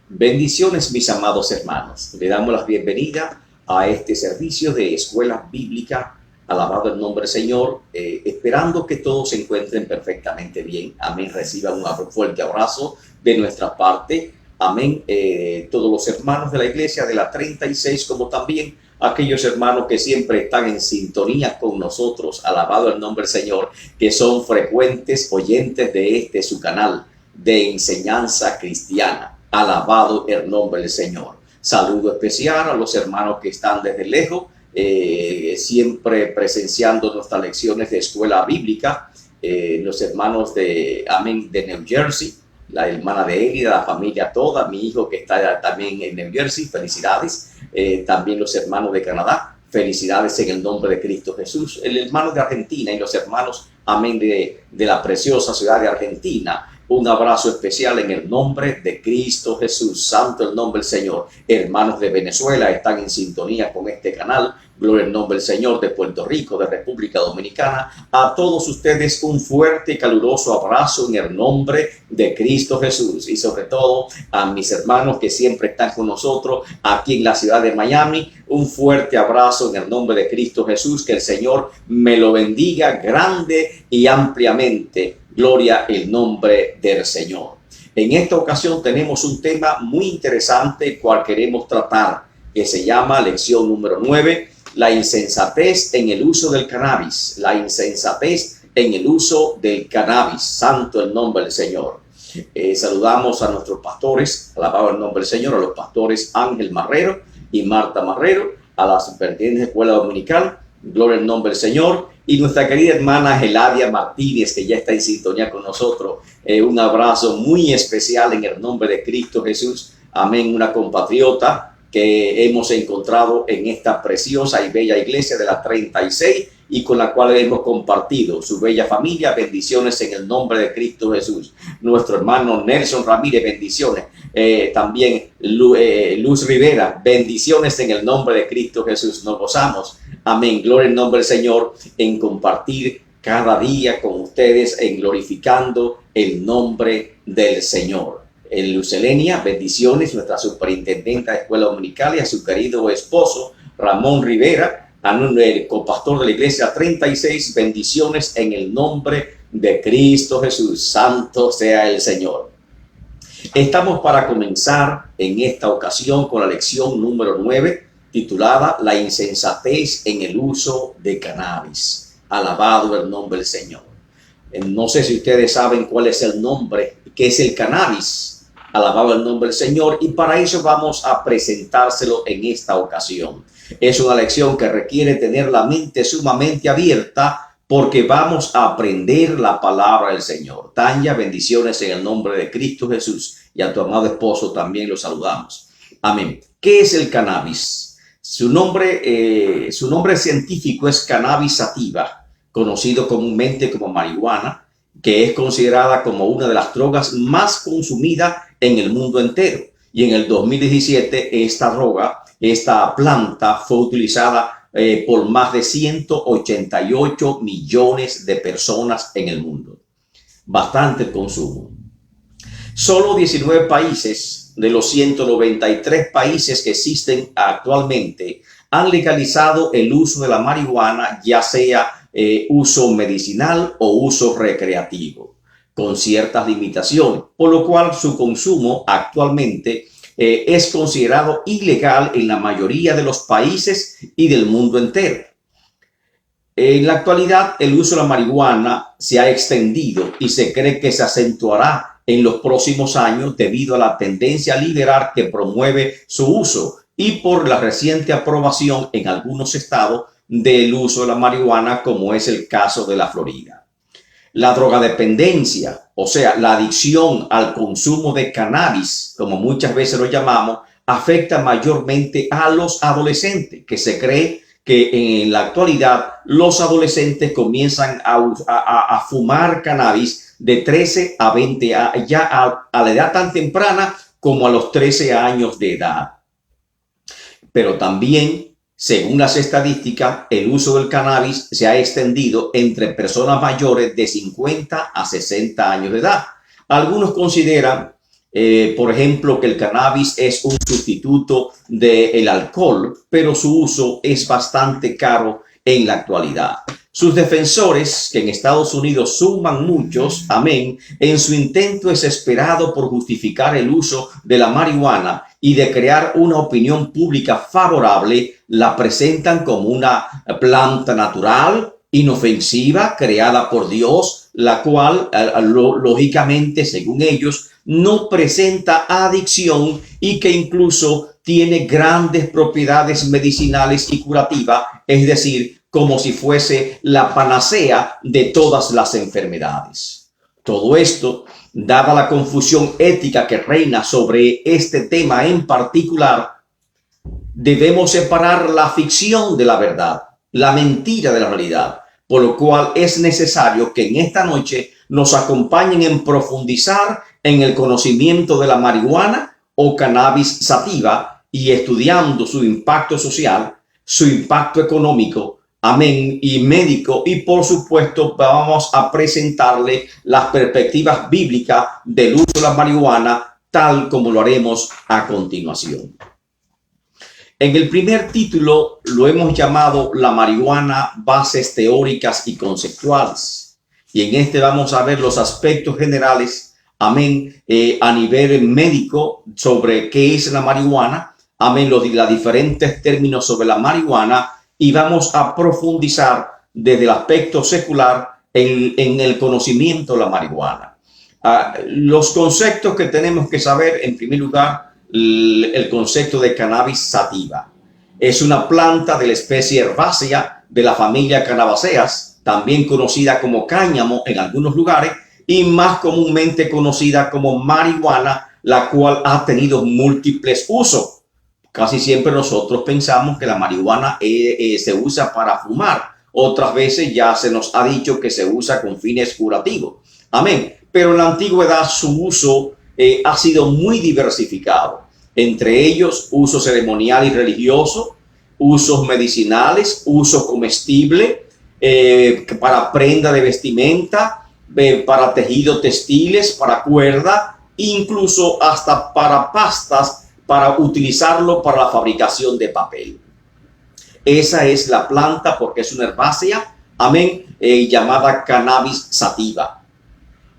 Bendiciones, mis amados hermanos. Le damos la bienvenida a este servicio de Escuela Bíblica. Alabado el nombre del Señor, esperando que todos se encuentren perfectamente bien. Amén. Reciban un fuerte abrazo de nuestra parte. Amén. Todos los hermanos de la iglesia de la 36, como también aquellos hermanos que siempre están en sintonía con nosotros. Alabado el nombre del Señor, que son frecuentes oyentes de su canal de enseñanza cristiana. Alabado el nombre del Señor. Saludo especial a los hermanos que están desde lejos, siempre presenciando nuestras lecciones de escuela bíblica, los hermanos de New Jersey, la hermana de Eli, la familia toda, mi hijo que está también en New Jersey, felicidades, también los hermanos de Canadá, felicidades en el nombre de Cristo Jesús, el hermano de Argentina y los hermanos, de la preciosa ciudad de Argentina. Un abrazo especial en el nombre de Cristo Jesús. Santo el nombre del Señor. Hermanos de Venezuela están en sintonía con este canal. Gloria al nombre del Señor. De Puerto Rico, de República Dominicana. A todos ustedes un fuerte y caluroso abrazo en el nombre de Cristo Jesús. Y sobre todo a mis hermanos que siempre están con nosotros aquí en la ciudad de Miami. Un fuerte abrazo en el nombre de Cristo Jesús. Que el Señor me lo bendiga grande y ampliamente. Gloria el nombre del Señor. En esta ocasión tenemos un tema muy interesante, el cual queremos tratar, que se llama lección número 9, la insensatez en el uso del cannabis. La insensatez en el uso del cannabis. Santo el nombre del Señor. Saludamos a nuestros pastores, alabado el nombre del Señor, a los pastores Ángel Marrero y Marta Marrero, a la superintendente de escuela dominical, gloria al nombre del Señor. Y nuestra querida hermana Geladia Martínez, que ya está en sintonía con nosotros. Un abrazo muy especial en el nombre de Cristo Jesús. Amén. Una compatriota que hemos encontrado en esta preciosa y bella iglesia de la 36 y con la cual hemos compartido su bella familia. Bendiciones en el nombre de Cristo Jesús. Nuestro hermano Nelson Ramírez, bendiciones. También Luz Rivera, bendiciones en el nombre de Cristo Jesús. Nos gozamos. Amén. Gloria al nombre del Señor en compartir cada día con ustedes en glorificando el nombre del Señor. En Lucelenia, bendiciones, nuestra superintendenta de escuela dominical y a su querido esposo Ramón Rivera, el copastor de la iglesia 36, bendiciones en el nombre de Cristo Jesús. Santo sea el Señor. Estamos para comenzar en esta ocasión con la lección número 9, titulada La insensatez en el uso de cannabis. Alabado el nombre del Señor. No sé si ustedes saben cuál es el nombre, qué es el cannabis. Alabado el nombre del Señor. Y para eso vamos a presentárselo en esta ocasión. Es una lección que requiere tener la mente sumamente abierta porque vamos a aprender la palabra del Señor. Tanya, bendiciones en el nombre de Cristo Jesús. Y a tu amado esposo también lo saludamos. Amén. ¿Qué es el cannabis? Su nombre científico es Cannabis sativa, conocido comúnmente como marihuana, que es considerada como una de las drogas más consumidas en el mundo entero. Y en el 2017 esta planta fue utilizada por más de 188 millones de personas en el mundo. Bastante el consumo. Solo 19 países de los 193 países que existen actualmente han legalizado el uso de la marihuana, ya sea uso medicinal o uso recreativo, con ciertas limitaciones, por lo cual su consumo actualmente es considerado ilegal en la mayoría de los países y del mundo entero. En la actualidad, el uso de la marihuana se ha extendido y se cree que se acentuará en los próximos años debido a la tendencia liberal que promueve su uso y por la reciente aprobación en algunos estados del uso de la marihuana, como es el caso de la Florida. La drogadependencia, o sea, la adicción al consumo de cannabis, como muchas veces lo llamamos, afecta mayormente a los adolescentes, que se cree que en la actualidad los adolescentes comienzan a fumar cannabis de 13 a 20 años, ya a la edad tan temprana como a los 13 años de edad. Pero también, según las estadísticas, el uso del cannabis se ha extendido entre personas mayores de 50 a 60 años de edad. Algunos consideran Por ejemplo, que el cannabis es un sustituto del alcohol, pero su uso es bastante caro en la actualidad. Sus defensores, que en Estados Unidos suman muchos, amén, en su intento desesperado por justificar el uso de la marihuana y de crear una opinión pública favorable, la presentan como una planta natural, inofensiva, creada por Dios, la cual, lógicamente, según ellos, no presenta adicción y que incluso tiene grandes propiedades medicinales y curativas, es decir, como si fuese la panacea de todas las enfermedades. Todo esto, dada la confusión ética que reina sobre este tema en particular, debemos separar la ficción de la verdad, la mentira de la realidad, por lo cual es necesario que en esta noche nos acompañen en profundizar en el conocimiento de la marihuana o cannabis sativa y estudiando su impacto social, su impacto económico, amén, y médico, y por supuesto vamos a presentarle las perspectivas bíblicas del uso de la marihuana, tal como lo haremos a continuación. En el primer título lo hemos llamado La marihuana, bases teóricas y conceptuales. Y en este vamos a ver los aspectos generales, amén, a nivel médico sobre qué es la marihuana, amén, los diferentes términos sobre la marihuana, y vamos a profundizar desde el aspecto secular en el conocimiento de la marihuana. Los conceptos que tenemos que saber, en primer lugar, el concepto de cannabis sativa. Es una planta de la especie herbácea de la familia Cannabaceae, también conocida como cáñamo en algunos lugares y más comúnmente conocida como marihuana, la cual ha tenido múltiples usos. Casi siempre nosotros pensamos que la marihuana se usa para fumar. Otras veces ya se nos ha dicho que se usa con fines curativos. Amén. Pero en la antigüedad su uso ha sido muy diversificado. Entre ellos, uso ceremonial y religioso, usos medicinales, uso comestible, para prenda de vestimenta, para tejidos textiles, para cuerda, incluso hasta para pastas, para utilizarlo para la fabricación de papel. Esa es la planta porque es una herbácea, amén, llamada cannabis sativa.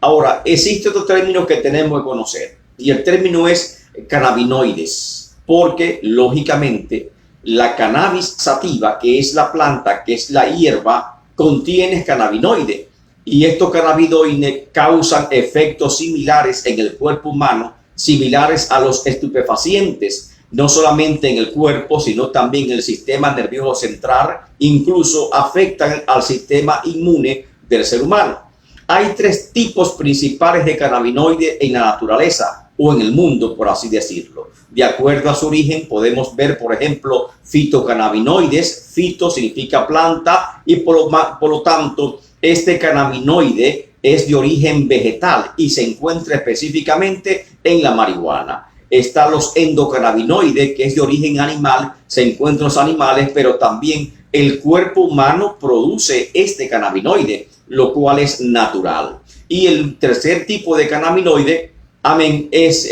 Ahora, existe otro término que tenemos que conocer y el término es cannabinoides, porque lógicamente la cannabis sativa, que es la planta, que es la hierba, contiene cannabinoides y estos cannabinoides causan efectos similares en el cuerpo humano, similares a los estupefacientes, no solamente en el cuerpo, sino también en el sistema nervioso central, incluso afectan al sistema inmune del ser humano. Hay tres tipos principales de cannabinoides en la naturaleza o en el mundo, por así decirlo. De acuerdo a su origen, podemos ver, por ejemplo, fitocannabinoides. Fito significa planta y por lo tanto, este cannabinoide es de origen vegetal y se encuentra específicamente en la marihuana. Están los endocannabinoides, que es de origen animal, se encuentran los animales, pero también el cuerpo humano produce este cannabinoide, lo cual es natural. Y el tercer tipo de cannabinoide, amén, es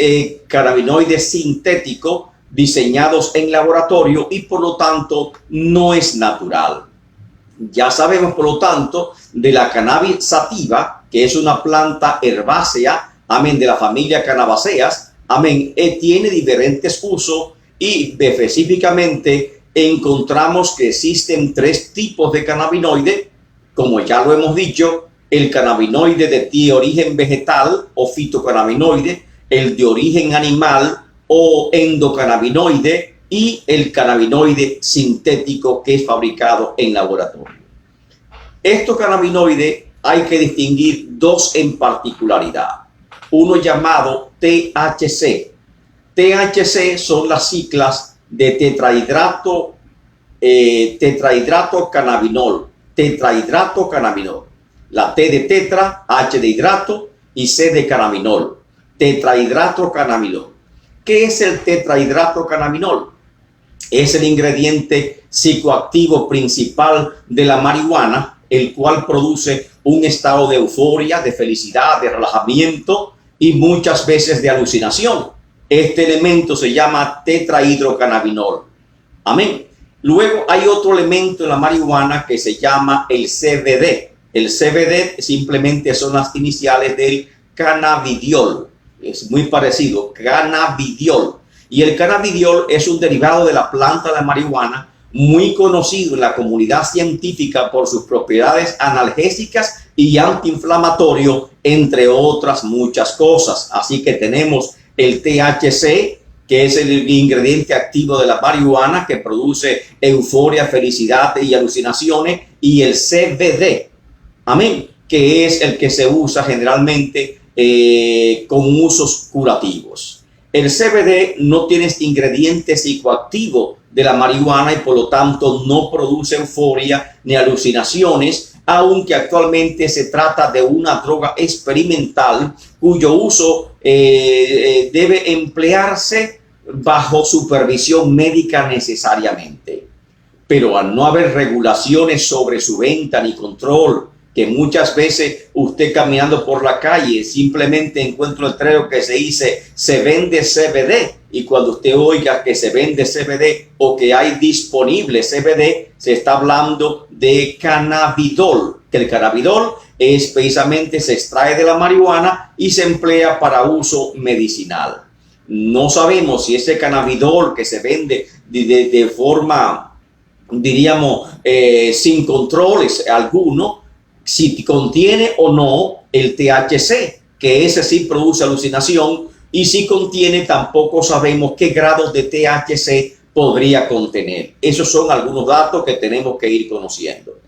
cannabinoide sintético, diseñados en laboratorio y por lo tanto no es natural. Ya sabemos, por lo tanto, de la cannabis sativa, que es una planta herbácea, amén, de la familia Cannabaceae, amén, tiene diferentes usos y específicamente encontramos que existen tres tipos de cannabinoides, como ya lo hemos dicho, el cannabinoide de origen vegetal o fitocannabinoide, el de origen animal o endocannabinoide y el cannabinoide sintético que es fabricado en laboratorio. Estos cannabinoides hay que distinguir dos en particularidad. Uno llamado THC. THC son las siglas de tetrahidrato cannabinol. Tetrahidrato cannabinol. La T de tetra, H de hidrato y C de cannabinol. Tetrahidrato cannabinol. ¿Qué es el tetrahidrato cannabinol? Es el ingrediente psicoactivo principal de la marihuana, el cual produce un estado de euforia, de felicidad, de relajamiento, y muchas veces de alucinación. Este elemento se llama tetrahidrocannabinol. Amén. Luego hay otro elemento en la marihuana que se llama el CBD. El CBD simplemente son las iniciales del cannabidiol. Es muy parecido, cannabidiol. Y el cannabidiol es un derivado de la planta de la marihuana, muy conocido en la comunidad científica por sus propiedades analgésicas y antiinflamatorio, entre otras muchas cosas. Así que tenemos el THC, que es el ingrediente activo de la marihuana que produce euforia, felicidad y alucinaciones, y el CBD, amén, que es el que se usa generalmente con usos curativos. El CBD no tiene este ingrediente psicoactivo de la marihuana y por lo tanto no produce euforia ni alucinaciones, aunque actualmente se trata de una droga experimental cuyo uso debe emplearse bajo supervisión médica necesariamente. Pero al no haber regulaciones sobre su venta ni control, que muchas veces usted caminando por la calle simplemente encuentra un letrero que se dice se vende CBD, y cuando usted oiga que se vende CBD o que hay disponible CBD, se está hablando de cannabidol, que el cannabidol es precisamente, se extrae de la marihuana y se emplea para uso medicinal. No sabemos si ese cannabidol que se vende de forma, diríamos, sin controles alguno, si contiene o no el THC, que ese sí produce alucinación, y si contiene, tampoco sabemos qué grados de THC podría contener. Esos son algunos datos que tenemos que ir conociendo.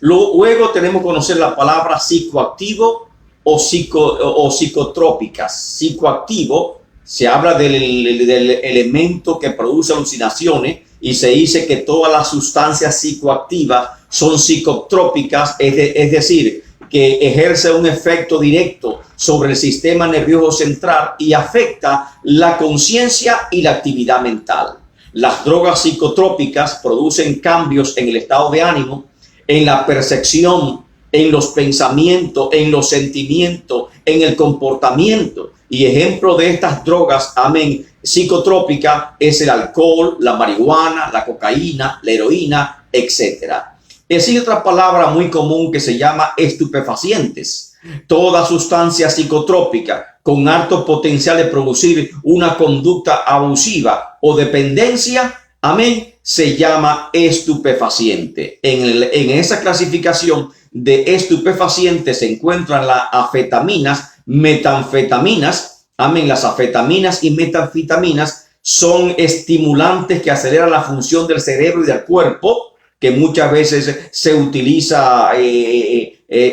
Luego tenemos que conocer la palabra psicoactivo o psicotrópicas. Psicoactivo, se habla del elemento que produce alucinaciones y se dice que todas las sustancias psicoactivas son psicotrópicas, es decir, que ejerce un efecto directo sobre el sistema nervioso central y afecta la conciencia y la actividad mental. Las drogas psicotrópicas producen cambios en el estado de ánimo, en la percepción, en los pensamientos, en los sentimientos, en el comportamiento. Y ejemplo de estas drogas, amén, psicotrópicas es el alcohol, la marihuana, la cocaína, la heroína, etc. Existe otra palabra muy común que se llama estupefacientes. Toda sustancia psicotrópica con alto potencial de producir una conducta abusiva o dependencia, amén, se llama estupefaciente. En esa clasificación de estupefacientes se encuentran las afetaminas, metanfetaminas, amén. Las afetaminas y metanfetaminas son estimulantes que aceleran la función del cerebro y del cuerpo, que muchas veces se utiliza,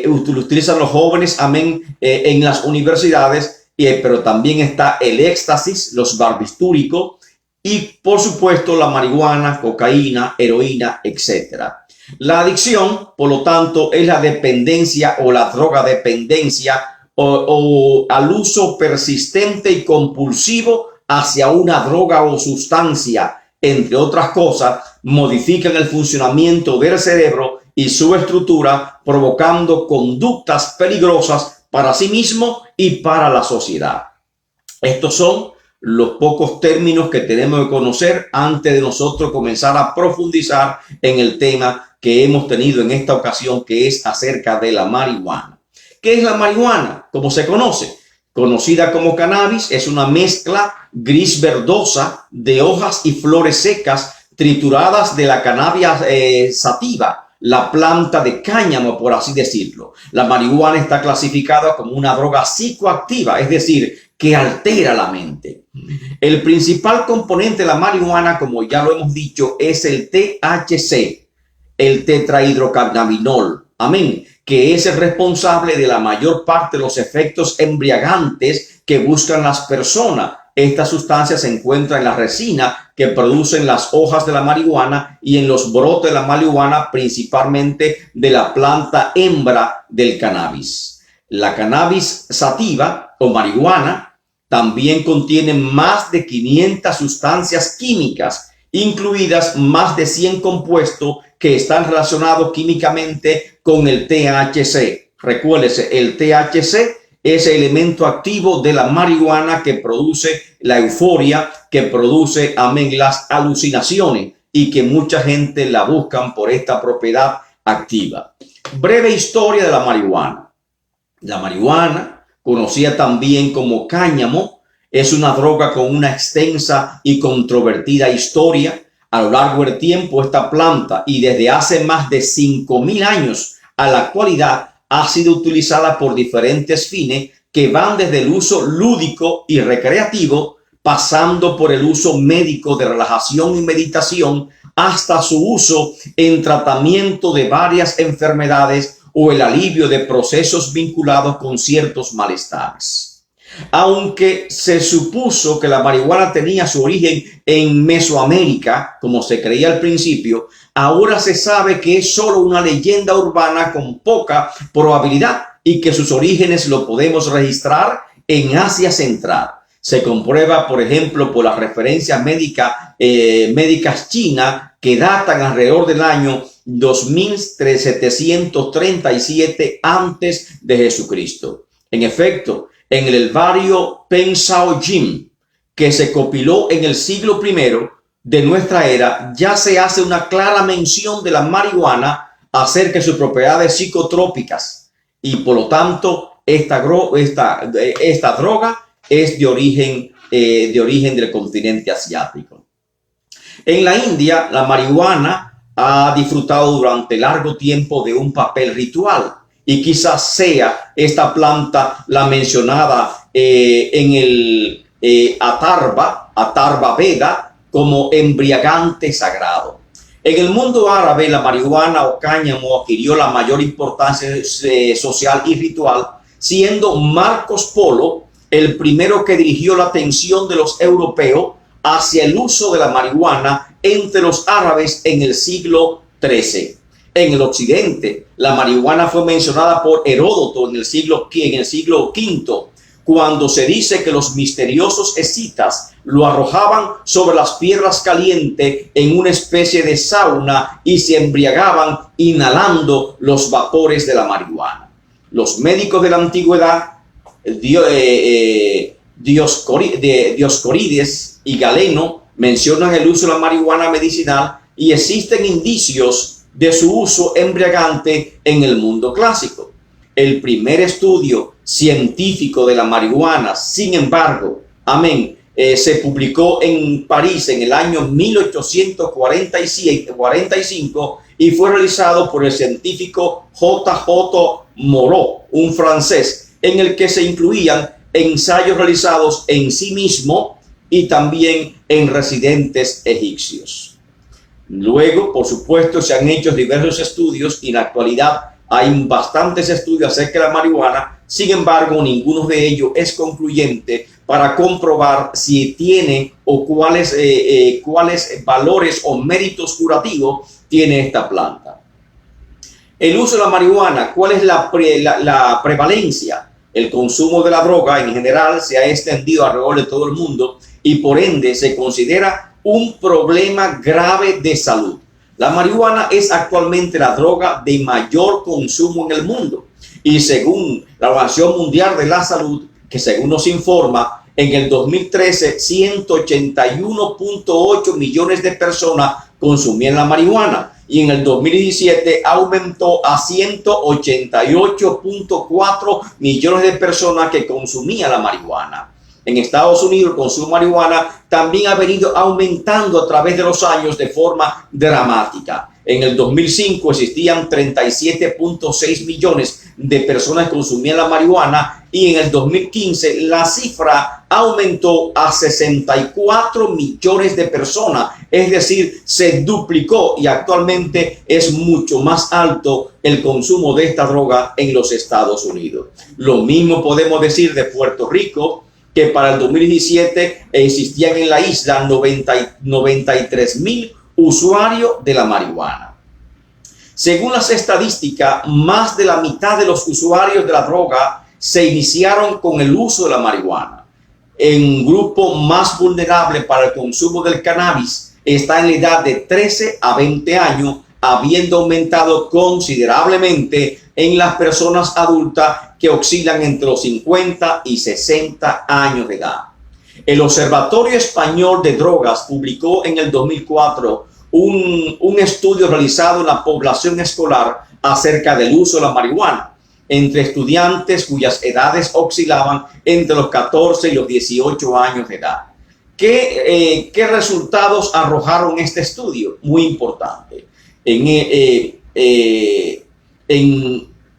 utilizan los jóvenes, amén, en las universidades, pero también está el éxtasis, los barbitúricos y por supuesto la marihuana, cocaína, heroína, etc. La adicción, por lo tanto, es la dependencia o la drogadependencia o al uso persistente y compulsivo hacia una droga o sustancia. Entre otras cosas, modifican el funcionamiento del cerebro y su estructura, provocando conductas peligrosas para sí mismo y para la sociedad. Estos son los pocos términos que tenemos que conocer antes de nosotros comenzar a profundizar en el tema que hemos tenido en esta ocasión, que es acerca de la marihuana. ¿Qué es la marihuana? ¿Cómo se conoce? Conocida como cannabis, es una mezcla gris verdosa de hojas y flores secas trituradas de la cannabis sativa, la planta de cáñamo, por así decirlo. La marihuana está clasificada como una droga psicoactiva, es decir, que altera la mente. El principal componente de la marihuana, como ya lo hemos dicho, es el THC, el tetrahidrocannabinol, amén, que es el responsable de la mayor parte de los efectos embriagantes que buscan las personas. Esta sustancia se encuentra en la resina que producen las hojas de la marihuana y en los brotes de la marihuana, principalmente de la planta hembra del cannabis. La cannabis sativa o marihuana también contiene más de 500 sustancias químicas, incluidas más de 100 compuestos que están relacionados químicamente con el THC. Recuérdese, el THC ese elemento activo de la marihuana que produce la euforia, que produce, amén, las alucinaciones y que mucha gente la buscan por esta propiedad activa. Breve historia de la marihuana. La marihuana, conocida también como cáñamo, es una droga con una extensa y controvertida historia. A lo largo del tiempo, esta planta, y desde hace más de 5.000 años a la actualidad, ha sido utilizada por diferentes fines que van desde el uso lúdico y recreativo, pasando por el uso médico de relajación y meditación, hasta su uso en tratamiento de varias enfermedades o el alivio de procesos vinculados con ciertos malestares. Aunque se supuso que la marihuana tenía su origen en Mesoamérica, como se creía al principio, ahora se sabe que es solo una leyenda urbana con poca probabilidad y que sus orígenes lo podemos registrar en Asia Central. Se comprueba, por ejemplo, por las referencias médicas chinas que datan alrededor del año 2737 antes de Jesucristo. En efecto, en el herbario Pensaoyim, que se compiló en el siglo I de nuestra era, ya se hace una clara mención de la marihuana acerca de sus propiedades psicotrópicas y por lo tanto esta droga es de origen del continente asiático. En la India, la marihuana ha disfrutado durante largo tiempo de un papel ritual. Y quizás sea esta planta la mencionada en el Atharva Veda como embriagante sagrado. En el mundo árabe, la marihuana o cáñamo adquirió la mayor importancia social y ritual, siendo Marcos Polo el primero que dirigió la atención de los europeos hacia el uso de la marihuana entre los árabes en el siglo XIII. En el occidente, la marihuana fue mencionada por Heródoto en el siglo V, cuando se dice que los misteriosos escitas lo arrojaban sobre las piedras calientes en una especie de sauna y se embriagaban inhalando los vapores de la marihuana. Los médicos de la antigüedad, Dioscórides y Galeno, mencionan el uso de la marihuana medicinal y existen indicios de su uso embriagante en el mundo clásico. El primer estudio científico de la marihuana, sin embargo, se publicó en París en el año 1845 y fue realizado por el científico J.J. Moreau, un francés, en el que se incluían ensayos realizados en sí mismo y también en residentes egipcios. Luego, por supuesto, se han hecho diversos estudios y en la actualidad hay bastantes estudios acerca de la marihuana. Sin embargo, ninguno de ellos es concluyente para comprobar si tiene o cuáles valores o méritos curativos tiene esta planta. El uso de la marihuana, ¿cuál es la prevalencia? El consumo de la droga en general se ha extendido alrededor de todo el mundo y por ende se considera un problema grave de salud. La marihuana es actualmente la droga de mayor consumo en el mundo y según la Organización Mundial de la Salud, que según nos informa, en el 2013 181.8 millones de personas consumían la marihuana y en el 2017 aumentó a 188.4 millones de personas que consumían la marihuana. En Estados Unidos, el consumo de marihuana también ha venido aumentando a través de los años de forma dramática. En el 2005 existían 37.6 millones de personas que consumían la marihuana y en el 2015 la cifra aumentó a 64 millones de personas. Es decir, se duplicó y actualmente es mucho más alto el consumo de esta droga en los Estados Unidos. Lo mismo podemos decir de Puerto Rico, que para el 2017 existían en la isla 93,000 usuarios de la marihuana. Según las estadísticas, más de la mitad de los usuarios de la droga se iniciaron con el uso de la marihuana. En grupo más vulnerable para el consumo del cannabis está en la edad de 13 a 20 años, habiendo aumentado considerablemente en las personas adultas que oscilan entre los 50 y 60 años de edad. El Observatorio Español de Drogas publicó en el 2004 un estudio realizado en la población escolar acerca del uso de la marihuana entre estudiantes cuyas edades oscilaban entre los 14 y los 18 años de edad. ¿Qué resultados arrojaron este estudio? Muy importante. En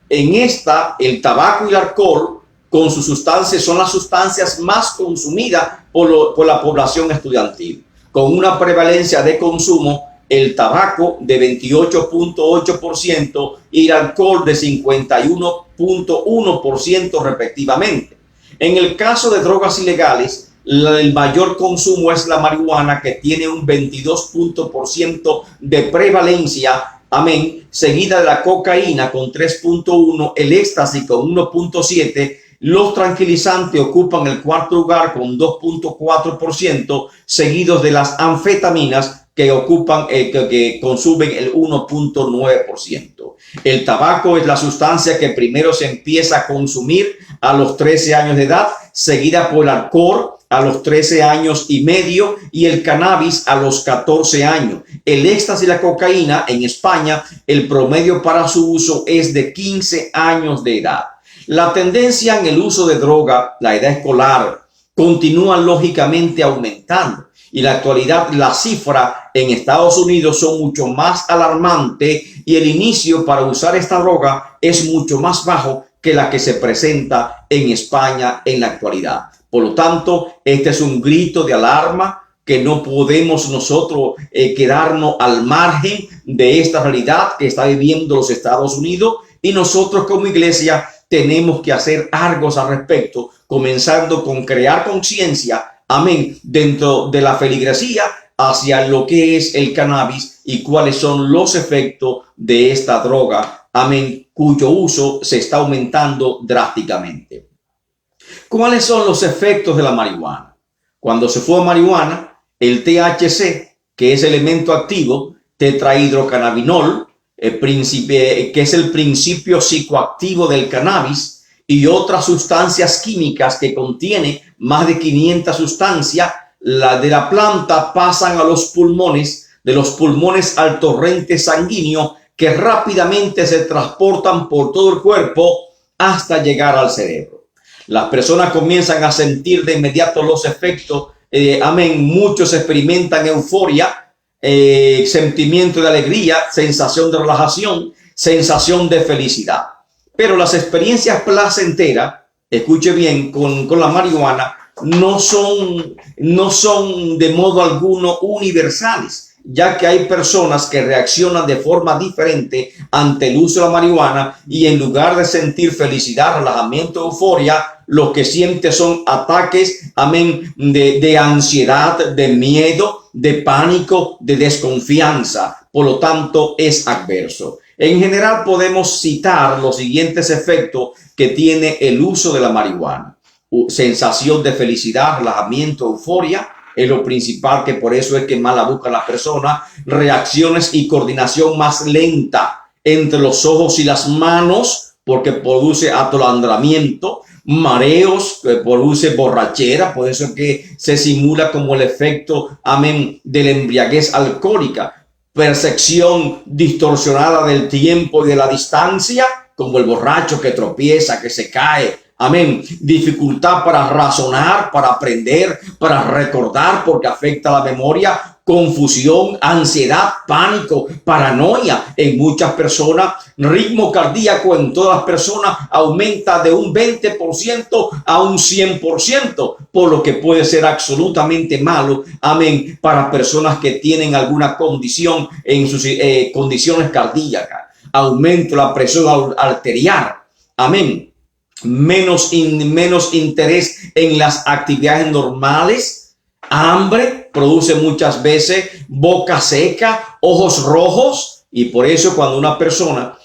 esta, el tabaco y el alcohol con sus sustancias son las sustancias más consumidas por la población estudiantil, con una prevalencia de consumo, el tabaco de 28.8% y el alcohol de 51.1% respectivamente. En el caso de drogas ilegales, el mayor consumo es la marihuana, que tiene un 22% de prevalencia, amén, seguida de la cocaína con 3.1, el éxtasis con 1.7, los tranquilizantes ocupan el cuarto lugar con 2.4%, seguidos de las anfetaminas que ocupan, que consumen el 1.9%. El tabaco es la sustancia que primero se empieza a consumir a los 13 años de edad, seguida por el alcohol a los 13 años y medio y el cannabis a los 14 años. El éxtasis y la cocaína en España, el promedio para su uso es de 15 años de edad. La tendencia en el uso de droga, la edad escolar, continúa lógicamente aumentando. Y en la actualidad las cifras en Estados Unidos son mucho más alarmantes y el inicio para usar esta droga es mucho más bajo que la que se presenta en España en la actualidad. Por lo tanto, este es un grito de alarma que no podemos nosotros quedarnos al margen de esta realidad que está viviendo los Estados Unidos, y nosotros como iglesia tenemos que hacer algo al respecto, comenzando con crear conciencia, amén, dentro de la feligresía hacia lo que es el cannabis y cuáles son los efectos de esta droga, amén, cuyo uso se está aumentando drásticamente. ¿Cuáles son los efectos de la marihuana? Cuando se fuma marihuana, el THC, que es elemento activo, tetrahidrocannabinol, que es el principio psicoactivo del cannabis, y otras sustancias químicas que contiene más de 500 sustancias de la planta, pasan a los pulmones, de los pulmones al torrente sanguíneo, que rápidamente se transportan por todo el cuerpo hasta llegar al cerebro. Las personas comienzan a sentir de inmediato los efectos, amén. Muchos experimentan euforia, sentimiento de alegría, sensación de relajación, sensación de felicidad. Pero las experiencias placenteras, escuche bien, con la marihuana no son de modo alguno universales, ya que hay personas que reaccionan de forma diferente ante el uso de la marihuana y en lugar de sentir felicidad, relajamiento, euforia, lo que siente son ataques, amén, de ansiedad, de miedo, de pánico, de desconfianza. Por lo tanto, es adverso. En general podemos citar los siguientes efectos que tiene el uso de la marihuana. Sensación de felicidad, relajamiento, euforia, es lo principal, que por eso es que más la busca la persona. Reacciones y coordinación más lenta entre los ojos y las manos, porque produce atolandramiento. Mareos, produce borrachera, por eso es que se simula como el efecto, amén, de la embriaguez alcohólica. Percepción distorsionada del tiempo y de la distancia, como el borracho que tropieza, que se cae. Amén. Dificultad para razonar, para aprender, para recordar, porque afecta la memoria. Confusión, ansiedad, pánico, paranoia en muchas personas. Ritmo cardíaco en todas las personas aumenta de un 20% a un 100%, por lo que puede ser absolutamente malo, amén, para personas que tienen alguna condición en sus condiciones cardíacas. Aumento la presión arterial, amén. Menos interés en las actividades normales. Hambre, produce muchas veces boca seca, ojos rojos, y por eso cuando una persona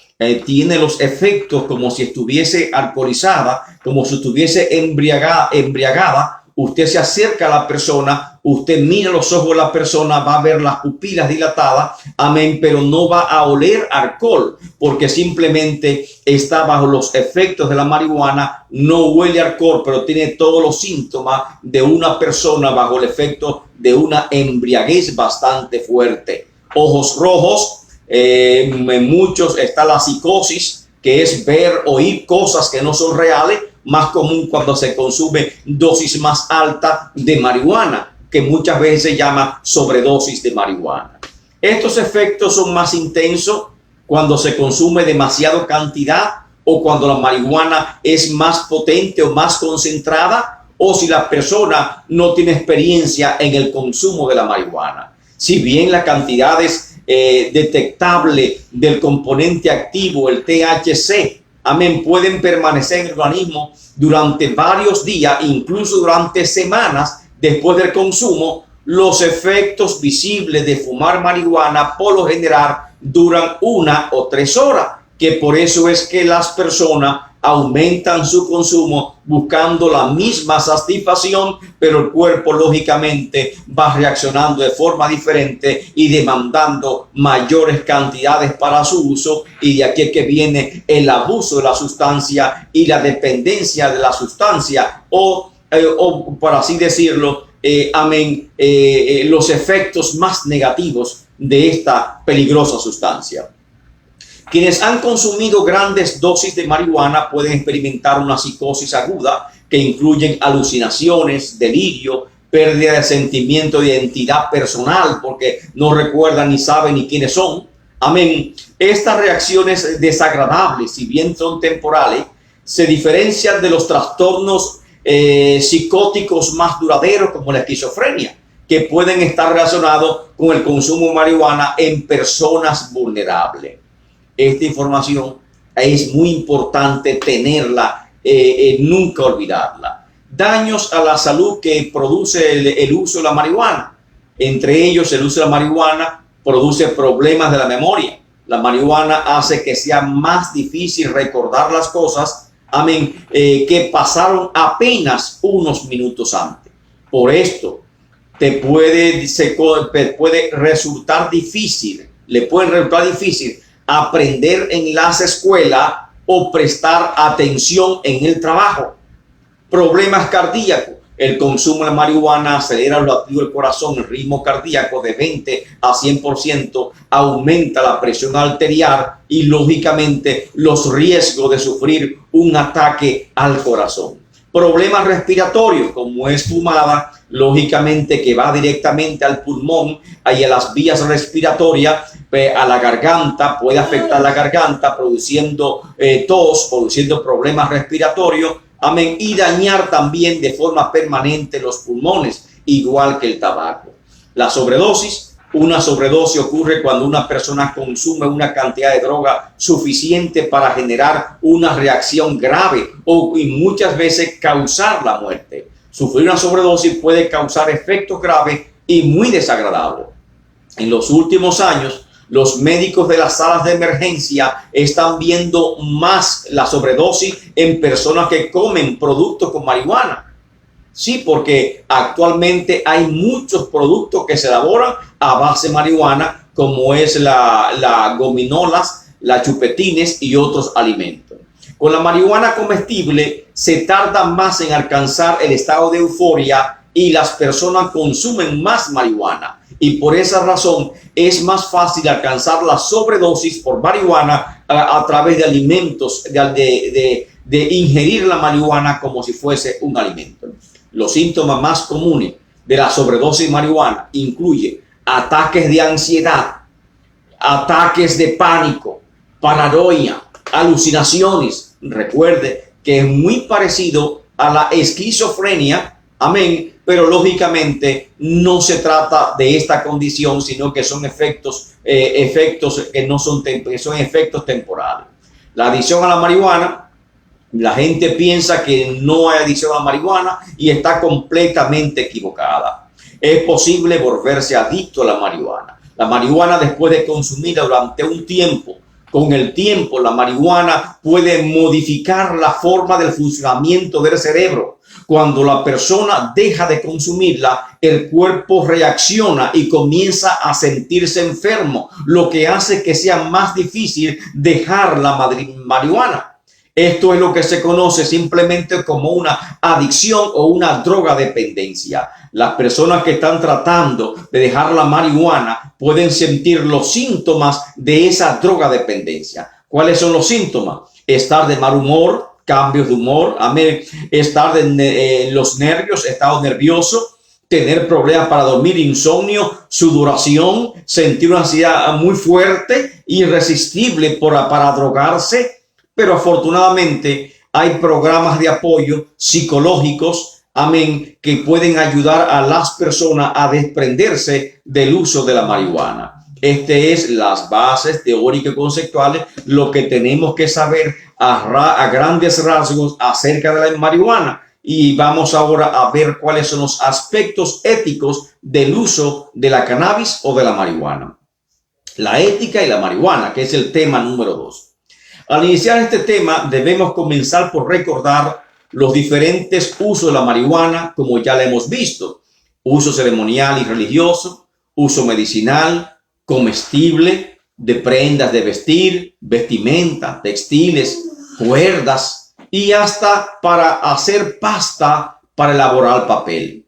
tiene los efectos como si estuviese alcoholizada, como si estuviese embriagada, usted se acerca a la persona, usted mira los ojos de la persona, va a ver las pupilas dilatadas, amén, pero no va a oler alcohol, porque simplemente está bajo los efectos de la marihuana, no huele alcohol, pero tiene todos los síntomas de una persona bajo el efecto de una embriaguez bastante fuerte. Ojos rojos, en muchos está la psicosis, que es ver, oír cosas que no son reales, más común cuando se consume dosis más alta de marihuana, que muchas veces se llama sobredosis de marihuana. Estos efectos son más intensos cuando se consume demasiada cantidad o cuando la marihuana es más potente o más concentrada, o si la persona no tiene experiencia en el consumo de la marihuana. Si bien la cantidad es detectable del componente activo, el THC, amén, pueden permanecer en el organismo durante varios días, incluso durante semanas después del consumo, los efectos visibles de fumar marihuana por lo general duran 1 o 3 horas, que por eso es que las personas aumentan su consumo buscando la misma satisfacción, pero el cuerpo lógicamente va reaccionando de forma diferente y demandando mayores cantidades para su uso, y de aquí es que viene el abuso de la sustancia y la dependencia de la sustancia o por así decirlo, los efectos más negativos de esta peligrosa sustancia. Quienes han consumido grandes dosis de marihuana pueden experimentar una psicosis aguda que incluyen alucinaciones, delirio, pérdida de sentimiento de identidad personal porque no recuerdan ni saben ni quiénes son. Amén. Estas reacciones desagradables, si bien son temporales, se diferencian de los trastornos psicóticos más duraderos como la esquizofrenia, que pueden estar relacionados con el consumo de marihuana en personas vulnerables. Esta información es muy importante tenerla, nunca olvidarla. Daños a la salud que produce el uso de la marihuana. Entre ellos, el uso de la marihuana produce problemas de la memoria. La marihuana hace que sea más difícil recordar las cosas, amén, que pasaron apenas unos minutos antes. Por esto, le puede resultar difícil aprender en las escuelas o prestar atención en el trabajo. Problemas cardíacos. El consumo de marihuana acelera los latidos del corazón, el ritmo cardíaco de 20 a 100%, aumenta la presión arterial y lógicamente los riesgos de sufrir un ataque al corazón. Problemas respiratorios, como es fumada, lógicamente que va directamente al pulmón y a las vías respiratorias, a la garganta, puede afectar la garganta produciendo tos, produciendo problemas respiratorios, amén, y dañar también de forma permanente los pulmones, igual que el tabaco. La sobredosis. Una sobredosis ocurre cuando una persona consume una cantidad de droga suficiente para generar una reacción grave y muchas veces causar la muerte. Sufrir una sobredosis puede causar efectos graves y muy desagradables. En los últimos años, los médicos de las salas de emergencia están viendo más la sobredosis en personas que comen productos con marihuana. Sí, porque actualmente hay muchos productos que se elaboran a base de marihuana, como es la gominolas, las chupetines y otros alimentos. Con la marihuana comestible se tarda más en alcanzar el estado de euforia y las personas consumen más marihuana. Y por esa razón es más fácil alcanzar la sobredosis por marihuana a través de alimentos, de ingerir la marihuana como si fuese un alimento. Los síntomas más comunes de la sobredosis de marihuana incluyen ataques de ansiedad, ataques de pánico, paranoia, alucinaciones. Recuerde que es muy parecido a la esquizofrenia, amén, pero lógicamente no se trata de esta condición, sino que son efectos que son efectos temporales. La adicción a la marihuana. La gente piensa que no hay adicción a la marihuana y está completamente equivocada. Es posible volverse adicto a la marihuana. La marihuana, después de consumirla durante un tiempo, con el tiempo la marihuana puede modificar la forma del funcionamiento del cerebro. Cuando la persona deja de consumirla, el cuerpo reacciona y comienza a sentirse enfermo, lo que hace que sea más difícil dejar la marihuana. Esto es lo que se conoce simplemente como una adicción o una drogadependencia. Las personas que están tratando de dejar la marihuana pueden sentir los síntomas de esa drogadependencia. ¿Cuáles son los síntomas? Estar de mal humor, cambios de humor, estar en los nervios, estado nervioso, tener problemas para dormir, insomnio, sudoración, sentir una ansiedad muy fuerte, irresistible para drogarse. Pero afortunadamente hay programas de apoyo psicológicos, que pueden ayudar a las personas a desprenderse del uso de la marihuana. Es las bases teóricas y conceptuales, lo que tenemos que saber a grandes rasgos acerca de la marihuana. Y vamos ahora a ver cuáles son los aspectos éticos del uso de la cannabis o de la marihuana. La ética y la marihuana, que es el tema número 2. Al iniciar este tema, debemos comenzar por recordar los diferentes usos de la marihuana, como ya lo hemos visto. Uso ceremonial y religioso, uso medicinal, comestible, de prendas de vestir, vestimenta, textiles, cuerdas y hasta para hacer pasta para elaborar papel.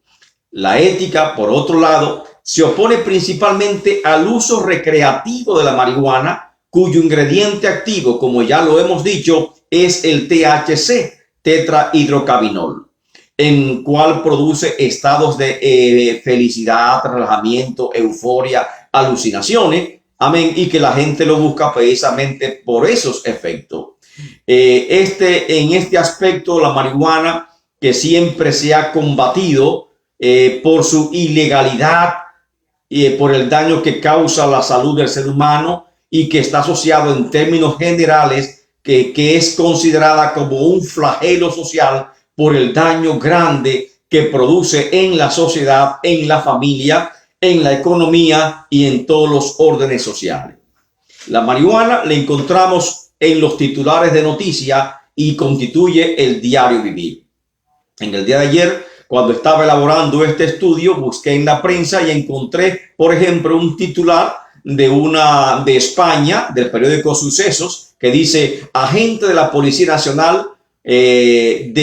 La ética, por otro lado, se opone principalmente al uso recreativo de la marihuana, cuyo ingrediente activo, como ya lo hemos dicho, es el THC, tetrahidrocannabinol, en cual produce estados de felicidad, relajamiento, euforia, alucinaciones, y que la gente lo busca precisamente por esos efectos. En este aspecto, la marihuana, que siempre se ha combatido por su ilegalidad y por el daño que causa a la salud del ser humano, y que está asociado en términos generales, que es considerada como un flagelo social por el daño grande que produce en la sociedad, en la familia, en la economía y en todos los órdenes sociales. La marihuana la encontramos en los titulares de noticia y constituye el diario vivir. En el día de ayer, cuando estaba elaborando este estudio, busqué en la prensa y encontré, por ejemplo, un titular de España, del periódico Sucesos, que dice: agente de la Policía Nacional del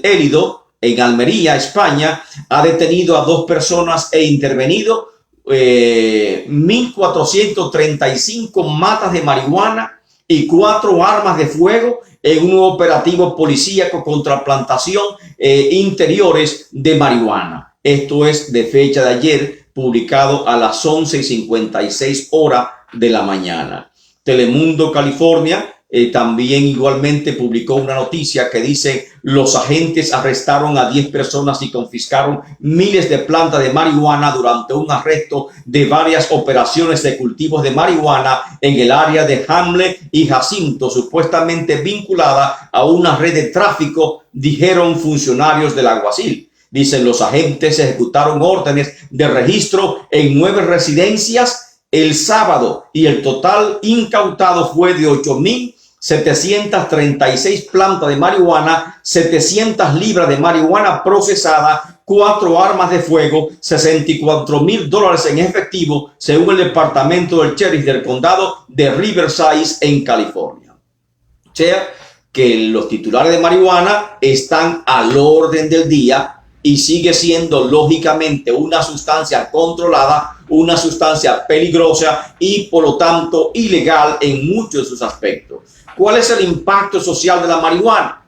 Élido en Almería, España, ha detenido a 2 personas e intervenido 1.435 matas de marihuana y 4 armas de fuego en un operativo policíaco contra plantación interiores de marihuana. Esto es de fecha de ayer, publicado a las 11:56 horas de la mañana. Telemundo, California, también igualmente publicó una noticia que dice: los agentes arrestaron a 10 personas y confiscaron miles de plantas de marihuana durante un arresto de varias operaciones de cultivos de marihuana en el área de Hamlet y Jacinto, supuestamente vinculada a una red de tráfico, dijeron funcionarios del alguacil. Dicen: los agentes ejecutaron órdenes de registro en 9 residencias el sábado y el total incautado fue de 8.736 plantas de marihuana, 700 libras de marihuana procesada, 4 armas de fuego, $64,000 en efectivo, según el departamento del sheriff del condado de Riverside en California. O sea, que los titulares de marihuana están al orden del día y sigue siendo lógicamente una sustancia controlada, una sustancia peligrosa y por lo tanto ilegal en muchos de sus aspectos. ¿Cuál es el impacto social de la marihuana?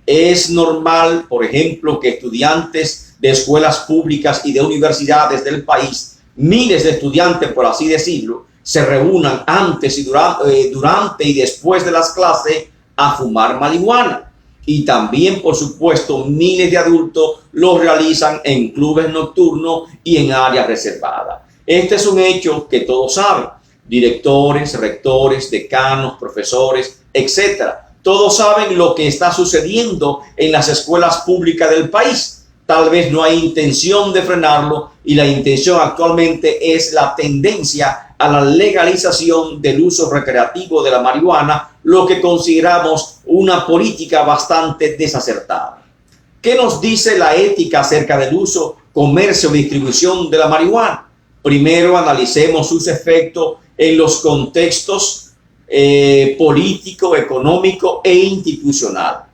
Es normal, por ejemplo, que estudiantes de escuelas públicas y de universidades del país, miles de estudiantes, por así decirlo, se reúnan antes y durante y después de las clases a fumar marihuana. Y también, por supuesto, miles de adultos lo realizan en clubes nocturnos y en áreas reservadas. Este es un hecho que todos saben. Directores, rectores, decanos, profesores, etcétera. Todos saben lo que está sucediendo en las escuelas públicas del país. Tal vez no hay intención de frenarlo y la intención actualmente es la tendencia a la legalización del uso recreativo de la marihuana lo que consideramos una política bastante desacertada. ¿Qué nos dice la ética acerca del uso, comercio y distribución de la marihuana? Primero analicemos sus efectos en los contextos político, económico e institucional.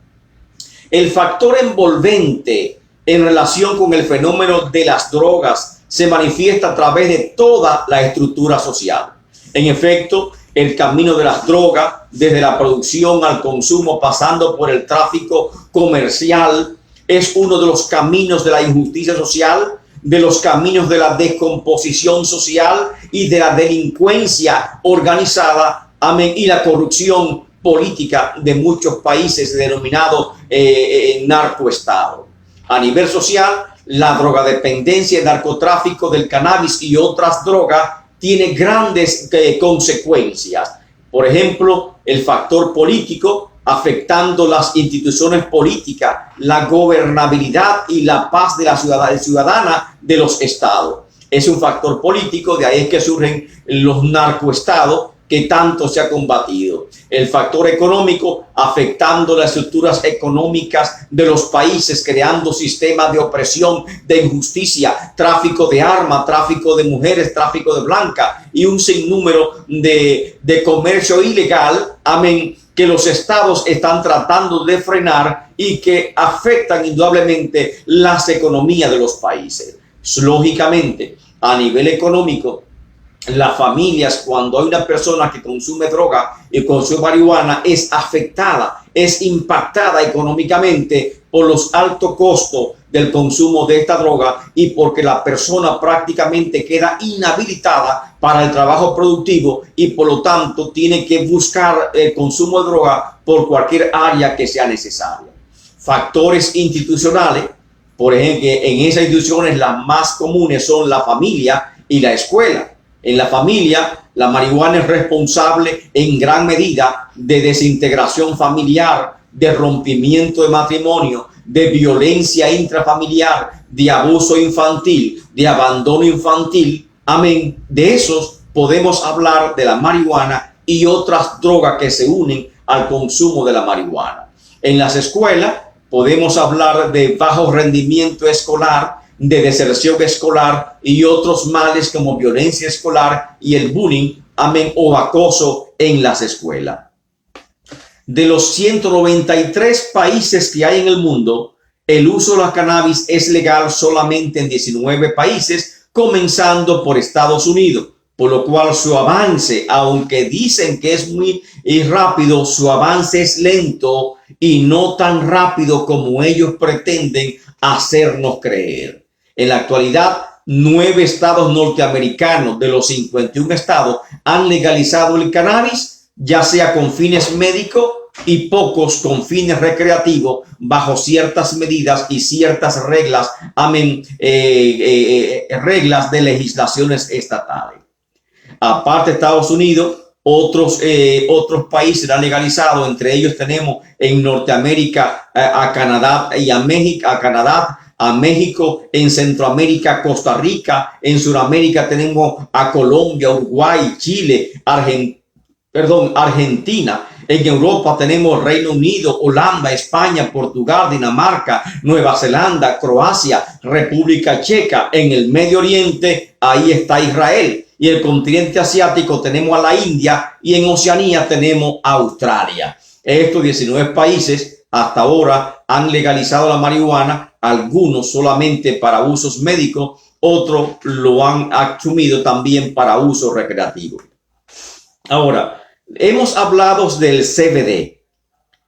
El factor envolvente en relación con el fenómeno de las drogas se manifiesta a través de toda la estructura social. En efecto, el camino de las drogas, desde la producción al consumo, pasando por el tráfico comercial, es uno de los caminos de la injusticia social, de los caminos de la descomposición social y de la delincuencia organizada, amén, y la corrupción política de muchos países denominados narcoestados. A nivel social, la drogadependencia, el narcotráfico del cannabis y otras drogas tiene grandes consecuencias. Por ejemplo, el factor político afectando las instituciones políticas, la gobernabilidad y la paz de la ciudadana de los estados. Es un factor político, de ahí es que surgen los narcoestados que tanto se ha combatido. El factor económico afectando las estructuras económicas de los países, creando sistemas de opresión, de injusticia, tráfico de armas, tráfico de mujeres, tráfico de blancas y un sinnúmero de comercio ilegal, amén, que los estados están tratando de frenar y que afectan indudablemente las economías de los países. Lógicamente, a nivel económico, las familias, cuando hay una persona que consume droga y consume marihuana, es afectada, es impactada económicamente por los altos costos del consumo de esta droga y porque la persona prácticamente queda inhabilitada para el trabajo productivo y por lo tanto tiene que buscar el consumo de droga por cualquier área que sea necesaria. Factores institucionales, por ejemplo, en esas instituciones las más comunes son la familia y la escuela. En la familia, la marihuana es responsable en gran medida de desintegración familiar, de rompimiento de matrimonio, de violencia intrafamiliar, de abuso infantil, de abandono infantil. Amén. De esos podemos hablar de la marihuana y otras drogas que se unen al consumo de la marihuana. En las escuelas podemos hablar de bajo rendimiento escolar, de deserción escolar y otros males como violencia escolar y el bullying, amén, o acoso en las escuelas. De los 193 países que hay en el mundo, el uso de la cannabis es legal solamente en 19 países, comenzando por Estados Unidos, por lo cual su avance, aunque dicen que es muy rápido, su avance es lento y no tan rápido como ellos pretenden hacernos creer. En la actualidad, 9 estados norteamericanos de los 51 estados han legalizado el cannabis, ya sea con fines médicos y pocos con fines recreativos, bajo ciertas medidas y ciertas reglas, reglas de legislaciones estatales. Aparte de Estados Unidos, otros países han legalizado, entre ellos tenemos en Norteamérica a Canadá y a México, en Centroamérica, Costa Rica, en Sudamérica tenemos a Colombia, Uruguay, Chile, Argentina. En Europa tenemos Reino Unido, Holanda, España, Portugal, Dinamarca, Nueva Zelanda, Croacia, República Checa. En el Medio Oriente, ahí está Israel. Y el continente asiático tenemos a la India y en Oceanía tenemos a Australia. Estos 19 países hasta ahora han legalizado la marihuana, algunos solamente para usos médicos, otros lo han asumido también para uso recreativo. Ahora, hemos hablado del CBD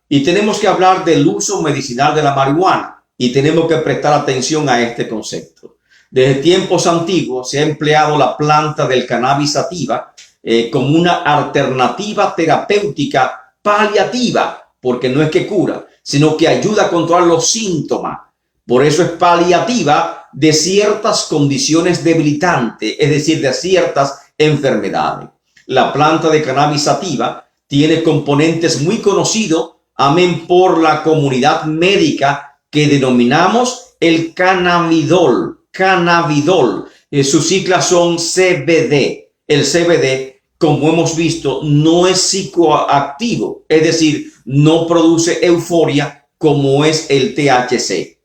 y tenemos que hablar del uso medicinal de la marihuana y tenemos que prestar atención a este concepto. Desde tiempos antiguos se ha empleado la planta del cannabis sativa como una alternativa terapéutica paliativa, porque no es que cura, sino que ayuda a controlar los síntomas. Por eso es paliativa de ciertas condiciones debilitantes, es decir, de ciertas enfermedades. La planta de cannabis sativa tiene componentes muy conocidos, amén, por la comunidad médica que denominamos el cannabidol. Sus siglas son CBD. El CBD como hemos visto, no es psicoactivo, es decir, no produce euforia como es el THC.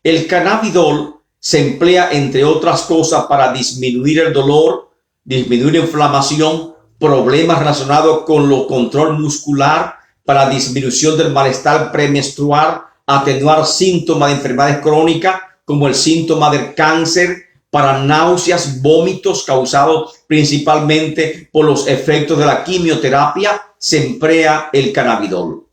El cannabidol se emplea, entre otras cosas, para disminuir el dolor, disminuir la inflamación, problemas relacionados con lo control muscular, para disminución del malestar premenstrual, atenuar síntomas de enfermedades crónicas como el síntoma del cáncer, para náuseas, vómitos causados principalmente por los efectos de la quimioterapia, se emplea el cannabidol.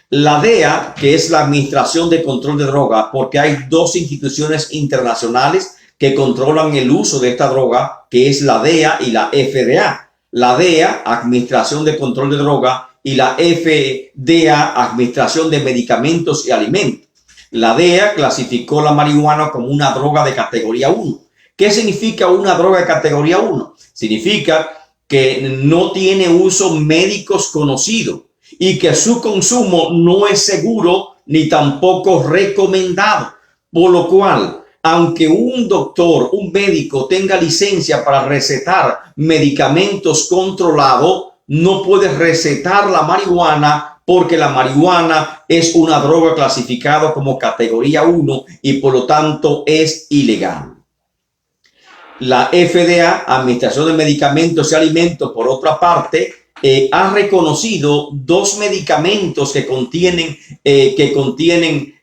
La DEA, que es la Administración de Control de Drogas, porque hay dos instituciones internacionales que controlan el uso de esta droga, que es la DEA y la FDA. La DEA, Administración de Control de Drogas, y la FDA, Administración de Medicamentos y Alimentos. La DEA clasificó la marihuana como una droga de categoría 1. ¿Qué significa una droga de categoría 1? Significa que no tiene uso médicos conocido y que su consumo no es seguro ni tampoco recomendado. Por lo cual, aunque un doctor, un médico tenga licencia para recetar medicamentos controlados, no puede recetar la marihuana porque la marihuana es una droga clasificada como categoría 1 y por lo tanto es ilegal. La FDA, Administración de Medicamentos y Alimentos, por otra parte, ha reconocido dos medicamentos que contienen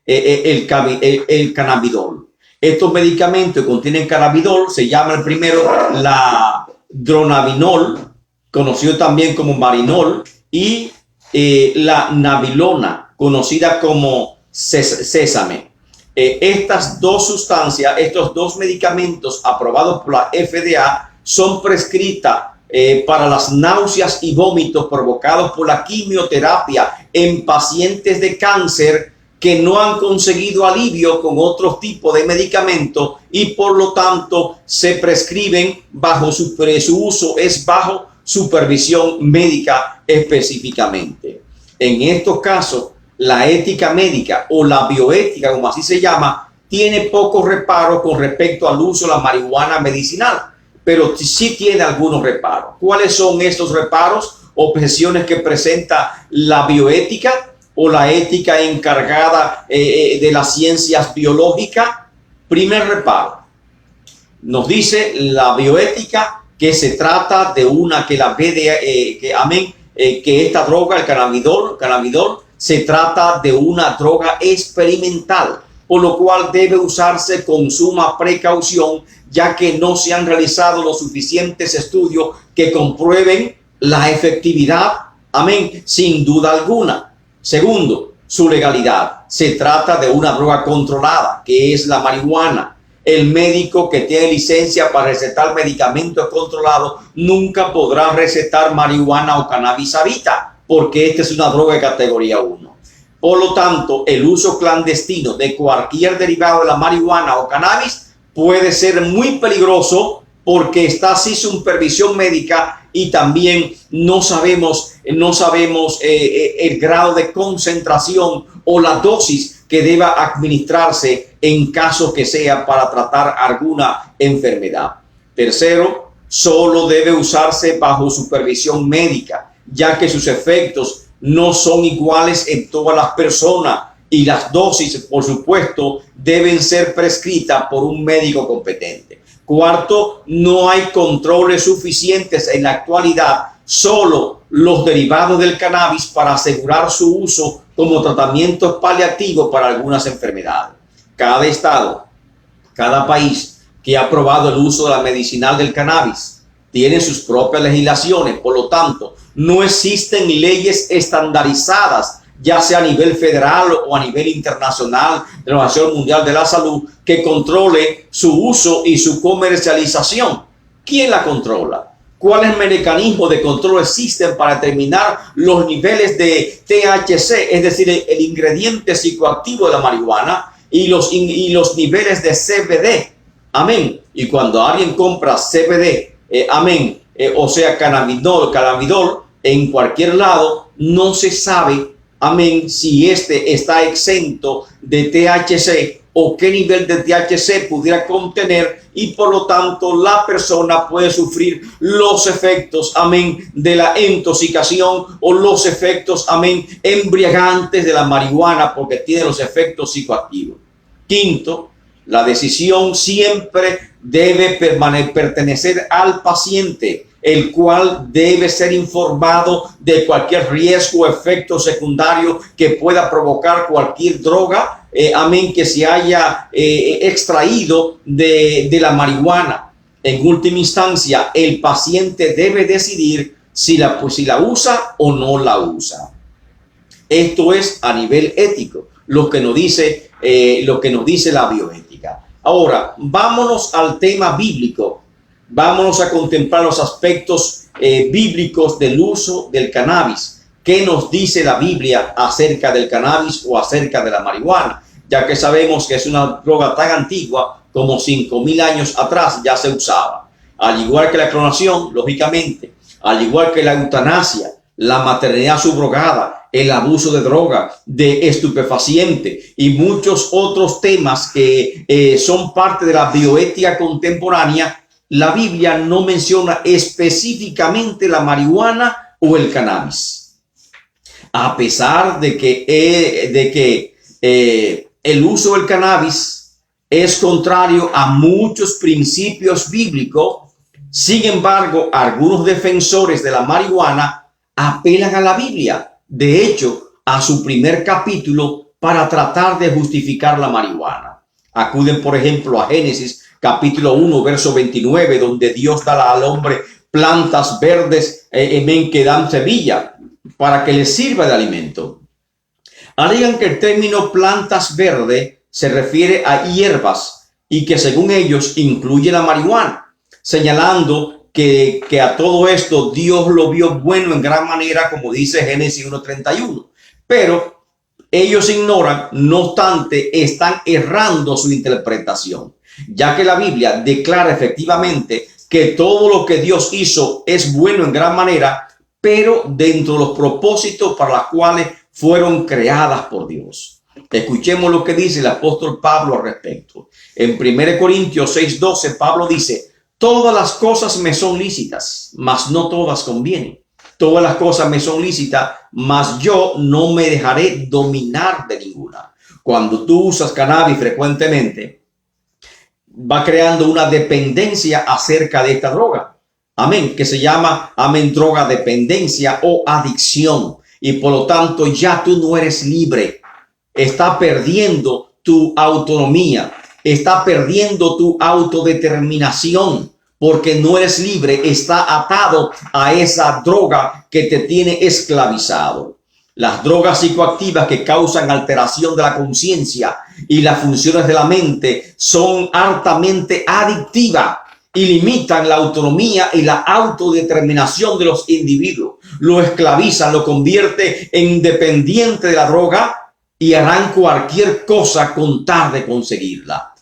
el cannabidol. Estos medicamentos que contienen cannabidol se llama el primero la dronabinol, conocido también como marinol, y la nabilona, conocida como sésame. Estas dos sustancias, estos dos medicamentos aprobados por la FDA son prescritas para las náuseas y vómitos provocados por la quimioterapia en pacientes de cáncer que no han conseguido alivio con otros tipos de medicamentos y por lo tanto se prescriben bajo su uso es bajo supervisión médica específicamente. En estos casos, la ética médica o la bioética, como así se llama, tiene poco reparo con respecto al uso de la marihuana medicinal, pero sí tiene algunos reparos. ¿Cuáles son estos reparos? Objeciones que presenta la bioética o la ética encargada de las ciencias biológicas. Primer reparo, nos dice la bioética que se trata de una que la que esta droga, el cannabidol, se trata de una droga experimental, por lo cual debe usarse con suma precaución, ya que no se han realizado los suficientes estudios que comprueben la efectividad, sin duda alguna. Segundo, su legalidad. Se trata de una droga controlada, que es la marihuana. El médico que tiene licencia para recetar medicamentos controlados nunca podrá recetar marihuana o cannabis sativa, porque esta es una droga de categoría 1. Por lo tanto, el uso clandestino de cualquier derivado de la marihuana o cannabis puede ser muy peligroso porque está sin supervisión médica y también no sabemos el grado de concentración o la dosis que deba administrarse en caso que sea para tratar alguna enfermedad. Tercero, solo debe usarse bajo supervisión médica, ya que sus efectos no son iguales en todas las personas y las dosis, por supuesto, deben ser prescritas por un médico competente. Cuarto, no hay controles suficientes en la actualidad, solo los derivados del cannabis para asegurar su uso como tratamientos paliativos para algunas enfermedades. Cada estado, cada país que ha aprobado el uso de la medicinal del cannabis tiene sus propias legislaciones, por lo tanto, no existen leyes estandarizadas, ya sea a nivel federal o a nivel internacional de la Organización Mundial de la Salud, que controle su uso y su comercialización. ¿Quién la controla? ¿Cuáles mecanismos de control existen para determinar los niveles de THC, es decir, el ingrediente psicoactivo de la marihuana, y los niveles de CBD? Amén. Y cuando alguien compra CBD, o sea, cannabidol, en cualquier lado, no se sabe, si este está exento de THC o qué nivel de THC pudiera contener, y por lo tanto la persona puede sufrir los efectos, amén, de la intoxicación o los efectos, amén, embriagantes de la marihuana, porque tiene los efectos psicoactivos. Quinto, la decisión siempre debe pertenecer al paciente, el cual debe ser informado de cualquier riesgo o efecto secundario que pueda provocar cualquier droga, amén, que se haya extraído de la marihuana. En última instancia, el paciente debe decidir si la usa o no la usa. Esto es a nivel ético, lo que nos dice la bioética. Ahora, vámonos al tema bíblico. Vámonos a contemplar los aspectos bíblicos del uso del cannabis. ¿Qué nos dice la Biblia acerca del cannabis o acerca de la marihuana? Ya que sabemos que es una droga tan antigua como 5,000 años atrás ya se usaba. Al igual que la clonación, lógicamente, al igual que la eutanasia, la maternidad subrogada, el abuso de droga, de estupefaciente y muchos otros temas que son parte de la bioética contemporánea, la Biblia no menciona específicamente la marihuana o el cannabis. A pesar de que el uso del cannabis es contrario a muchos principios bíblicos, sin embargo, algunos defensores de la marihuana apelan a la Biblia, de hecho, a su primer capítulo para tratar de justificar la marihuana. Acuden, por ejemplo, a Génesis capítulo 1, verso 29, donde Dios da al hombre plantas verdes que dan semilla para que les sirva de alimento. Alegan que el término plantas verdes se refiere a hierbas y que según ellos incluye la marihuana, señalando que a todo esto Dios lo vio bueno en gran manera, como dice Génesis 1:31. Pero ellos ignoran, no obstante, están errando su interpretación, ya que la Biblia declara efectivamente que todo lo que Dios hizo es bueno en gran manera, pero dentro de los propósitos para los cuales fueron creadas por Dios. Escuchemos lo que dice el apóstol Pablo al respecto. En 1 Corintios 6:12, Pablo dice: todas las cosas me son lícitas, mas no todas convienen. Todas las cosas me son lícitas, mas yo no me dejaré dominar de ninguna. Cuando tú usas cannabis frecuentemente, va creando una dependencia acerca de esta droga. Amén. Que se llama, amén, droga dependencia o adicción. Y por lo tanto ya tú no eres libre. Está perdiendo tu autonomía. Está perdiendo tu autodeterminación. Porque no eres libre, está atado a esa droga que te tiene esclavizado. Las drogas psicoactivas que causan alteración de la conciencia y las funciones de la mente son altamente adictivas y limitan la autonomía y la autodeterminación de los individuos. Lo esclavizan, lo convierte en dependiente de la droga y harán cualquier cosa con tal de conseguirla.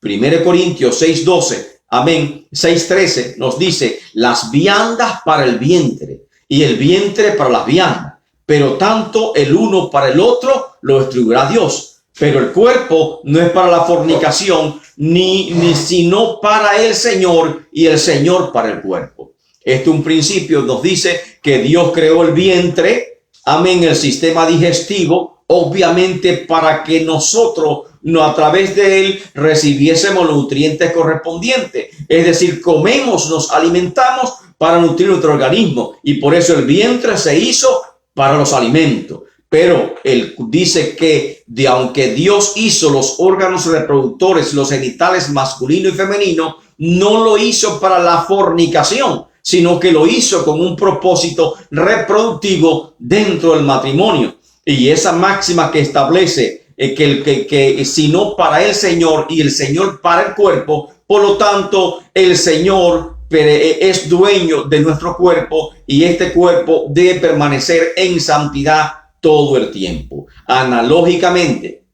1 Corintios 6:12. Amén. 6:13 nos dice: las viandas para el vientre y el vientre para las viandas, pero tanto el uno para el otro lo distribuirá Dios. Pero el cuerpo no es para la fornicación, ni sino para el Señor, y el Señor para el cuerpo. Este un principio nos dice que Dios creó el vientre, amén, el sistema digestivo, obviamente para que nosotros a través de él recibiésemos los nutrientes correspondientes. Es decir, comemos, nos alimentamos para nutrir nuestro organismo, y por eso el vientre se hizo para los alimentos. Pero él dice que aunque Dios hizo los órganos reproductores, los genitales masculino y femenino, no lo hizo para la fornicación, sino que lo hizo con un propósito reproductivo dentro del matrimonio. Y esa máxima que establece que sino para el Señor y el Señor para el cuerpo, por lo tanto el Señor es dueño de nuestro cuerpo y este cuerpo debe permanecer en santidad todo el tiempo. Analógicamente,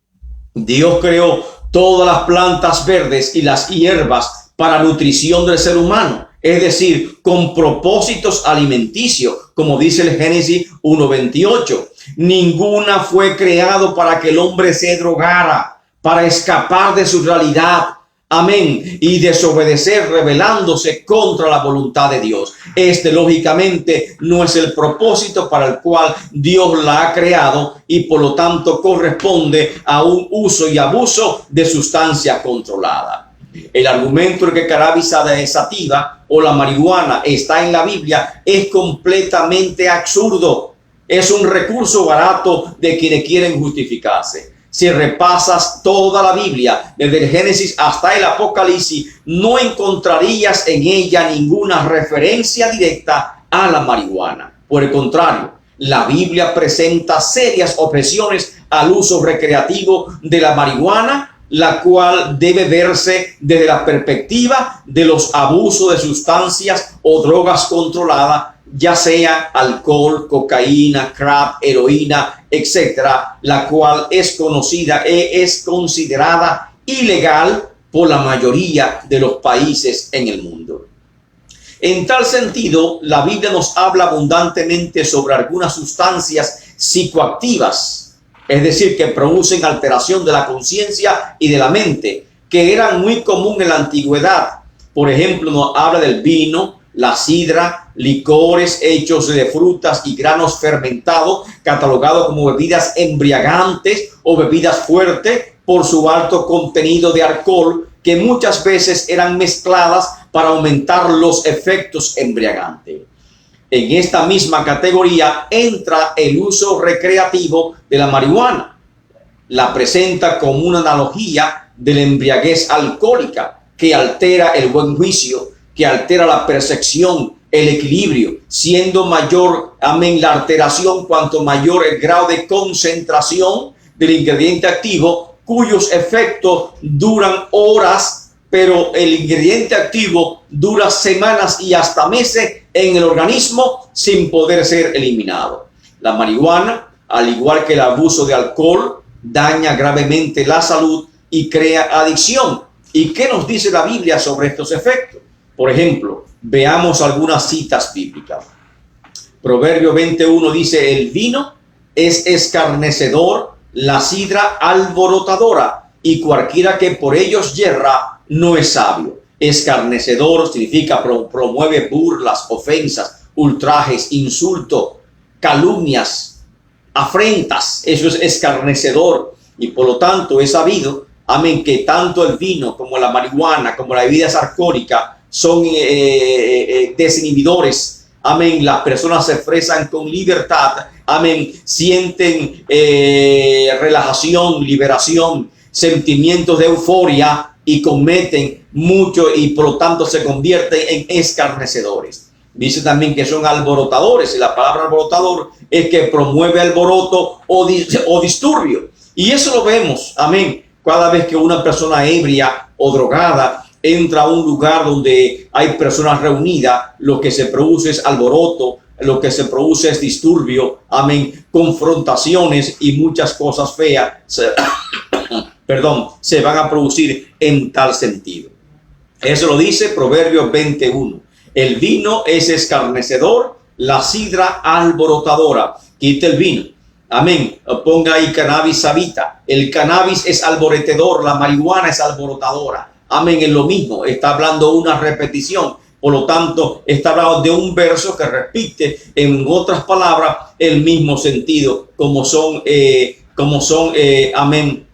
Dios creó todas las plantas verdes y las hierbas para nutrición del ser humano, es decir, con propósitos alimenticios, como dice el Génesis 1:28. Ninguna fue creado para que el hombre se drogara, para escapar de su realidad. Amén. Y desobedecer, rebelándose contra la voluntad de Dios. Este, lógicamente, no es el propósito para el cual Dios la ha creado y por lo tanto corresponde a un uso y abuso de sustancia controlada. El argumento de que cannabis sativa o la marihuana está en la Biblia es completamente absurdo. Es un recurso barato de quienes quieren justificarse. Si repasas toda la Biblia, desde el Génesis hasta el Apocalipsis, no encontrarías en ella ninguna referencia directa a la marihuana. Por el contrario, la Biblia presenta serias objeciones al uso recreativo de la marihuana, la cual debe verse desde la perspectiva de los abusos de sustancias o drogas controladas, ya sea alcohol, cocaína, crack, heroína, etcétera, la cual es conocida e es considerada ilegal por la mayoría de los países en el mundo. En tal sentido, la Biblia nos habla abundantemente sobre algunas sustancias psicoactivas, es decir, que producen alteración de la conciencia y de la mente, que eran muy común en la antigüedad. Por ejemplo, nos habla del vino, la sidra, licores hechos de frutas y granos fermentados, catalogados como bebidas embriagantes o bebidas fuertes por su alto contenido de alcohol, que muchas veces eran mezcladas para aumentar los efectos embriagantes. En esta misma categoría entra el uso recreativo de la marihuana. La presenta como una analogía de la embriaguez alcohólica que altera el buen juicio, que altera la percepción, el equilibrio, siendo mayor, amén, la alteración cuanto mayor el grado de concentración del ingrediente activo, cuyos efectos duran horas, pero el ingrediente activo dura semanas y hasta meses en el organismo sin poder ser eliminado. La marihuana, al igual que el abuso de alcohol, daña gravemente la salud y crea adicción. ¿Y qué nos dice la Biblia sobre estos efectos? Por ejemplo, veamos algunas citas bíblicas. Proverbio 21 dice: el vino es escarnecedor, la sidra alborotadora, y cualquiera que por ellos yerra no es sabio. Escarnecedor significa promueve burlas, ofensas, ultrajes, insultos, calumnias, afrentas. Eso es escarnecedor. Y por lo tanto es sabido, amén, que tanto el vino como la marihuana, como la bebida alcohólica son desinhibidores. Amén. Las personas se expresan con libertad. Amén. Sienten relajación, liberación, sentimientos de euforia y cometen mucho y por lo tanto se convierten en escarnecedores. Dice también que son alborotadores, y la palabra alborotador es que promueve alboroto o disturbio. Y eso lo vemos, amén, cada vez que una persona ebria o drogada entra a un lugar donde hay personas reunidas, lo que se produce es alboroto, lo que se produce es disturbio, amén, confrontaciones y muchas cosas feas se van a producir en tal sentido. Eso lo dice Proverbios 21. El vino es escarnecedor, la sidra alborotadora. Quite el vino. Amén. Ponga ahí cannabis sativa. El cannabis es alborotador, la marihuana es alborotadora. Amén, es lo mismo. Está hablando una repetición. Por lo tanto, está hablando de un verso que repite, en otras palabras, el mismo sentido, como son, amén,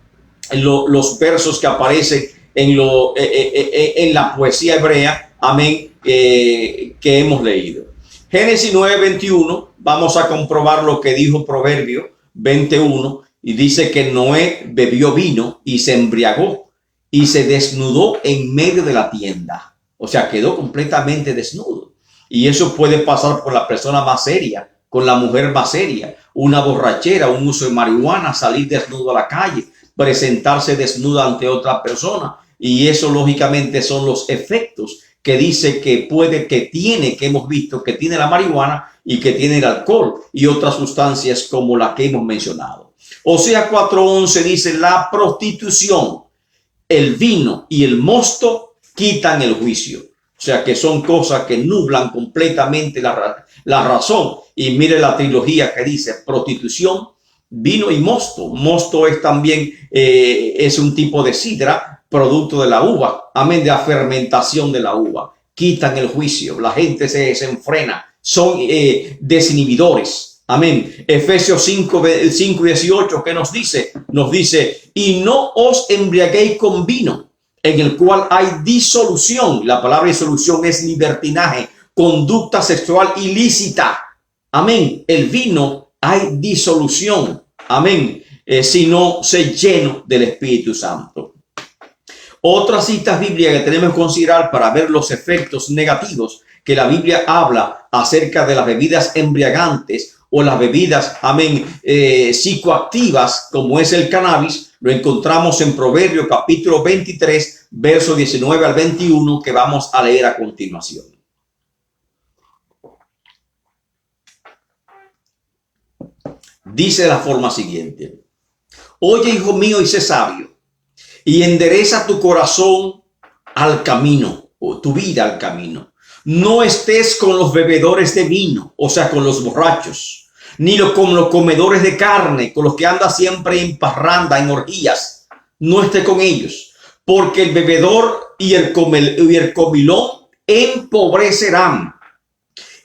los versos que aparecen en la poesía hebrea, amén, que hemos leído. Génesis 9:21, vamos a comprobar lo que dijo Proverbio 21, y dice que Noé bebió vino y se embriagó y se desnudó en medio de la tienda. O sea, quedó completamente desnudo. Y eso puede pasar por la persona más seria, con la mujer más seria, una borrachera, un uso de marihuana, salir desnudo a la calle, presentarse desnuda ante otra persona. Y eso lógicamente son los efectos que dice que hemos visto que tiene la marihuana y que tiene el alcohol y otras sustancias como las que hemos mencionado. Oseas 4:11 dice: la prostitución, el vino y el mosto quitan el juicio. O sea que son cosas que nublan completamente la razón. Y mire la trilogía que dice prostitución, vino y mosto. Mosto es también es un tipo de sidra, producto de la uva, amén, de la fermentación de la uva. Quitan el juicio, la gente se desenfrena, son desinhibidores. Amén. Efesios 5:18, ¿qué nos dice? Nos dice, y no os embriaguéis con vino, en el cual hay disolución. La palabra disolución es libertinaje, conducta sexual ilícita. Amén. El vino hay disolución. Amén. Si no se lleno del Espíritu Santo. Otras citas bíblicas que tenemos que considerar para ver los efectos negativos que la Biblia habla acerca de las bebidas embriagantes o las bebidas, amén, psicoactivas, como es el cannabis, lo encontramos en Proverbios capítulo 23, versos 19 al 21, que vamos a leer a continuación. Dice de la forma siguiente: oye, hijo mío, y sé sabio, y endereza tu corazón al camino, o tu vida al camino. No estés con los bebedores de vino, o sea, con los borrachos, ni con los comedores de carne, con los que anda siempre en parranda, en orgías. No esté con ellos, porque el bebedor y el comilón empobrecerán,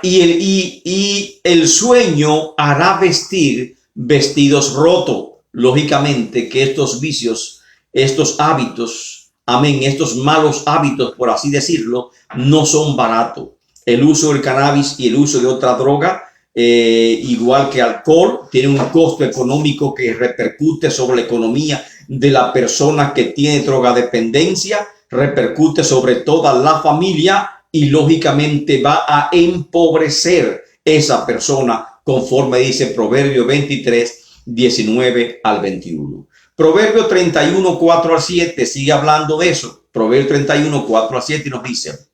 y el sueño hará vestir vestidos rotos. Lógicamente que estos vicios, estos hábitos, amén, estos malos hábitos, por así decirlo, no son baratos. El uso del cannabis y el uso de otra droga, igual que alcohol, tiene un costo económico que repercute sobre la economía de la persona que tiene drogadependencia, repercute sobre toda la familia y lógicamente va a empobrecer esa persona, conforme dice Proverbio 23, 19 al 21. Proverbio 31, 4 al 7 sigue hablando de eso. Proverbio 31, 4 al 7 nos dice: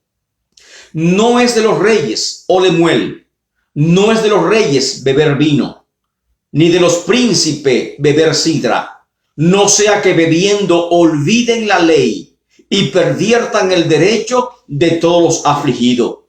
no es de los reyes, oh Lemuel, no es de los reyes beber vino, ni de los príncipes beber sidra, no sea que bebiendo olviden la ley y perviertan el derecho de todos los afligidos.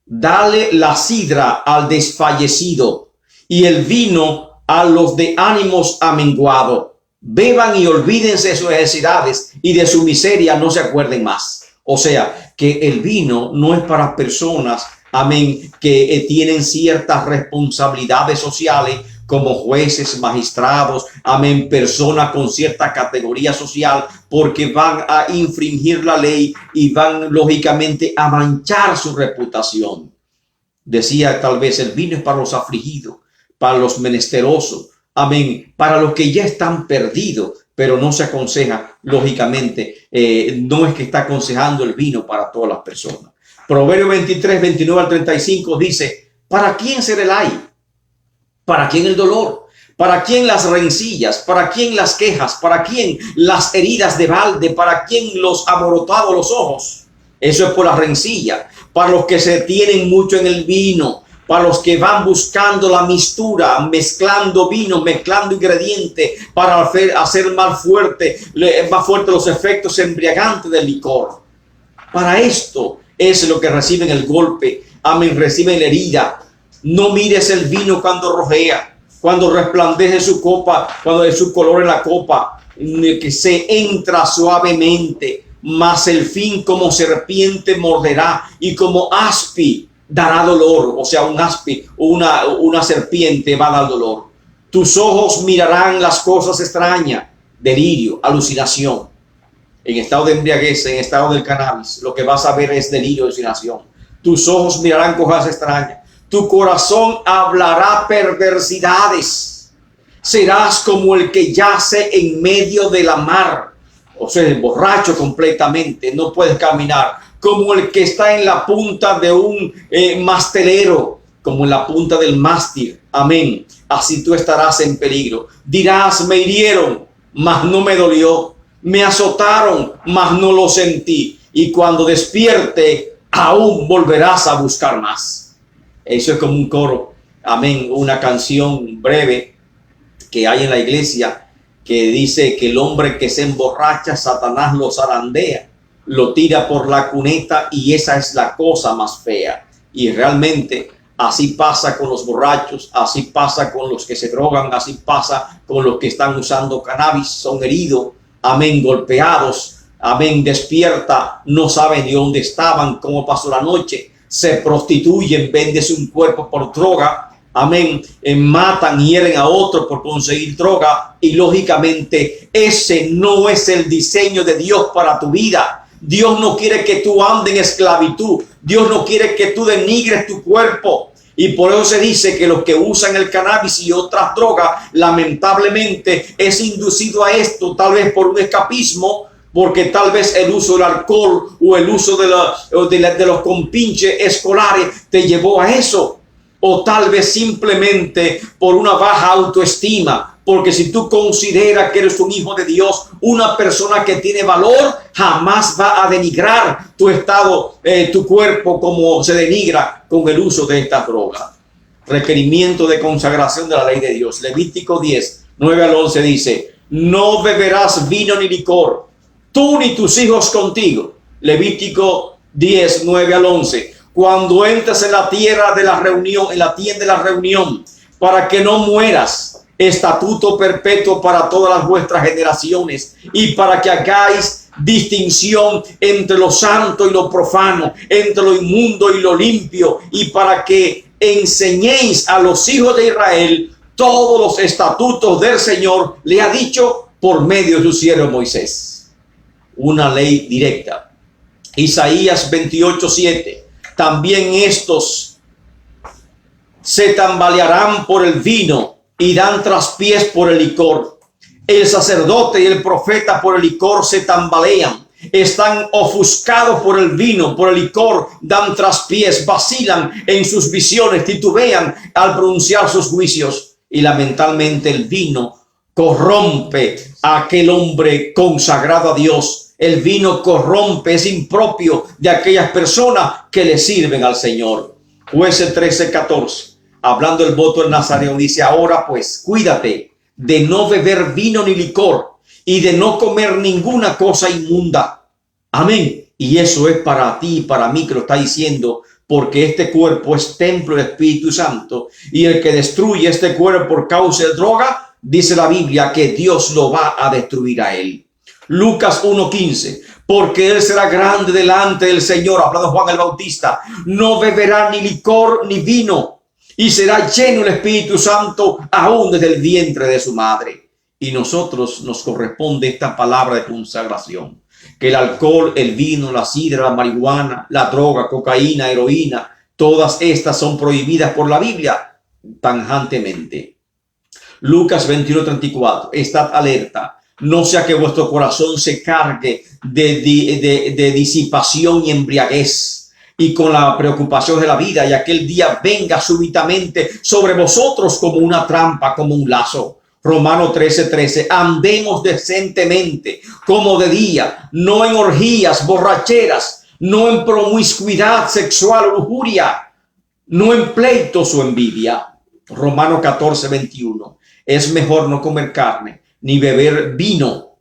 Dale la sidra al desfallecido y el vino a los de ánimos amenguados. Beban y olvídense de sus necesidades y de su miseria no se acuerden más. O sea, que el vino no es para personas, amén, que tienen ciertas responsabilidades sociales como jueces, magistrados, amén, personas con cierta categoría social, porque van a infringir la ley y van lógicamente a manchar su reputación. Decía tal vez el vino es para los afligidos, para los menesterosos, amén, para los que ya están perdidos, pero no se aconseja, lógicamente, no es que está aconsejando el vino para todas las personas. Proverbio 23, 29 al 35 dice: ¿para quién será el ay? ¿Para quién el dolor? ¿Para quién las rencillas? ¿Para quién las quejas? ¿Para quién las heridas de balde? ¿Para quién los amorotados los ojos? Eso es por la rencilla. Para los que se tienen mucho en el vino, para los que van buscando la mistura, mezclando vino, mezclando ingredientes para hacer más fuerte los efectos embriagantes del licor. Para esto es lo que reciben el golpe, amén, reciben la herida. No mires el vino cuando rojea, cuando resplandece su copa, cuando es su color en la copa, que se entra suavemente, mas el fin como serpiente morderá y como aspi dará dolor. O sea, un aspi, una serpiente va a dar dolor. Tus ojos mirarán las cosas extrañas, delirio, alucinación. En estado de embriaguez, en estado del cannabis, lo que vas a ver es delirio, alucinación. Tus ojos mirarán cosas extrañas. Tu corazón hablará perversidades. Serás como el que yace en medio de la mar. O sea, borracho completamente, no puedes caminar. Como el que está en la punta de un mastelero, como en la punta del mástil. Amén. Así tú estarás en peligro. Dirás: me hirieron, mas no me dolió. Me azotaron, mas no lo sentí. Y cuando despierte, aún volverás a buscar más. Eso es como un coro, amén, una canción breve que hay en la iglesia que dice que el hombre que se emborracha, Satanás lo zarandea, lo tira por la cuneta y esa es la cosa más fea. Y realmente, Así pasa con los borrachos, así pasa con los que se drogan, así pasa con los que están usando cannabis, son heridos, amén, golpeados, amén, despierta, no saben ni dónde estaban, cómo pasó la noche, se prostituyen, venden su cuerpo por droga, amén, matan, hieren a otros por conseguir droga, y lógicamente ese no es el diseño de Dios para tu vida. Dios no quiere que tú andes en esclavitud. Dios no quiere que tú denigres tu cuerpo. Y por eso se dice que los que usan el cannabis y otras drogas, lamentablemente es inducido a esto, tal vez por un escapismo, porque tal vez el uso del alcohol o el uso de los compinches escolares te llevó a eso. O tal vez simplemente por una baja autoestima. Porque si tú consideras que eres un hijo de Dios, una persona que tiene valor, jamás va a denigrar tu estado, tu cuerpo, como se denigra con el uso de esta droga. Requerimiento de consagración de la ley de Dios. Levítico 10, 9 al 11 dice: no beberás vino ni licor, tú ni tus hijos contigo. Levítico 10, 9 al 11. Cuando entres en la tierra de la reunión, en la tienda de la reunión, para que no mueras. Estatuto perpetuo para todas las vuestras generaciones, y para que hagáis distinción entre lo santo y lo profano, entre lo inmundo y lo limpio, y para que enseñéis a los hijos de Israel todos los estatutos del Señor, le ha dicho por medio de su siervo Moisés. Una ley directa. Isaías 28:7. También estos se tambalearán por el vino y dan traspiés por el licor. El sacerdote y el profeta por el licor se tambalean, están ofuscados por el vino, por el licor, dan traspiés, vacilan en sus visiones, titubean al pronunciar sus juicios. Y lamentablemente el vino corrompe a aquel hombre consagrado a Dios. El vino corrompe, es impropio de aquellas personas que le sirven al Señor. Jueces 13:14. Hablando el voto del Nazareo, dice: ahora pues, cuídate de no beber vino ni licor y de no comer ninguna cosa inmunda. Amén. Y eso es para ti y para mí que lo está diciendo, porque este cuerpo es templo del Espíritu Santo, y el que destruye este cuerpo por causa de droga, dice la Biblia que Dios lo va a destruir a él. Lucas 1:15. Porque él será grande delante del Señor, hablando Juan el Bautista, no beberá ni licor ni vino, y será lleno el Espíritu Santo aún desde el vientre de su madre. Y nosotros nos corresponde esta palabra de consagración, que el alcohol, el vino, la sidra, la marihuana, la droga, cocaína, heroína, todas estas son prohibidas por la Biblia tajantemente. Lucas 21:34. Estad alerta, no sea que vuestro corazón se cargue de disipación y embriaguez, y con la preocupación de la vida, y aquel día venga súbitamente sobre vosotros como una trampa, como un lazo. Romanos 13:13. Andemos decentemente, como de día, no en orgías, borracheras, no en promiscuidad sexual o lujuria, no en pleitos o envidia. Romanos 14:21. Es mejor no comer carne, ni beber vino,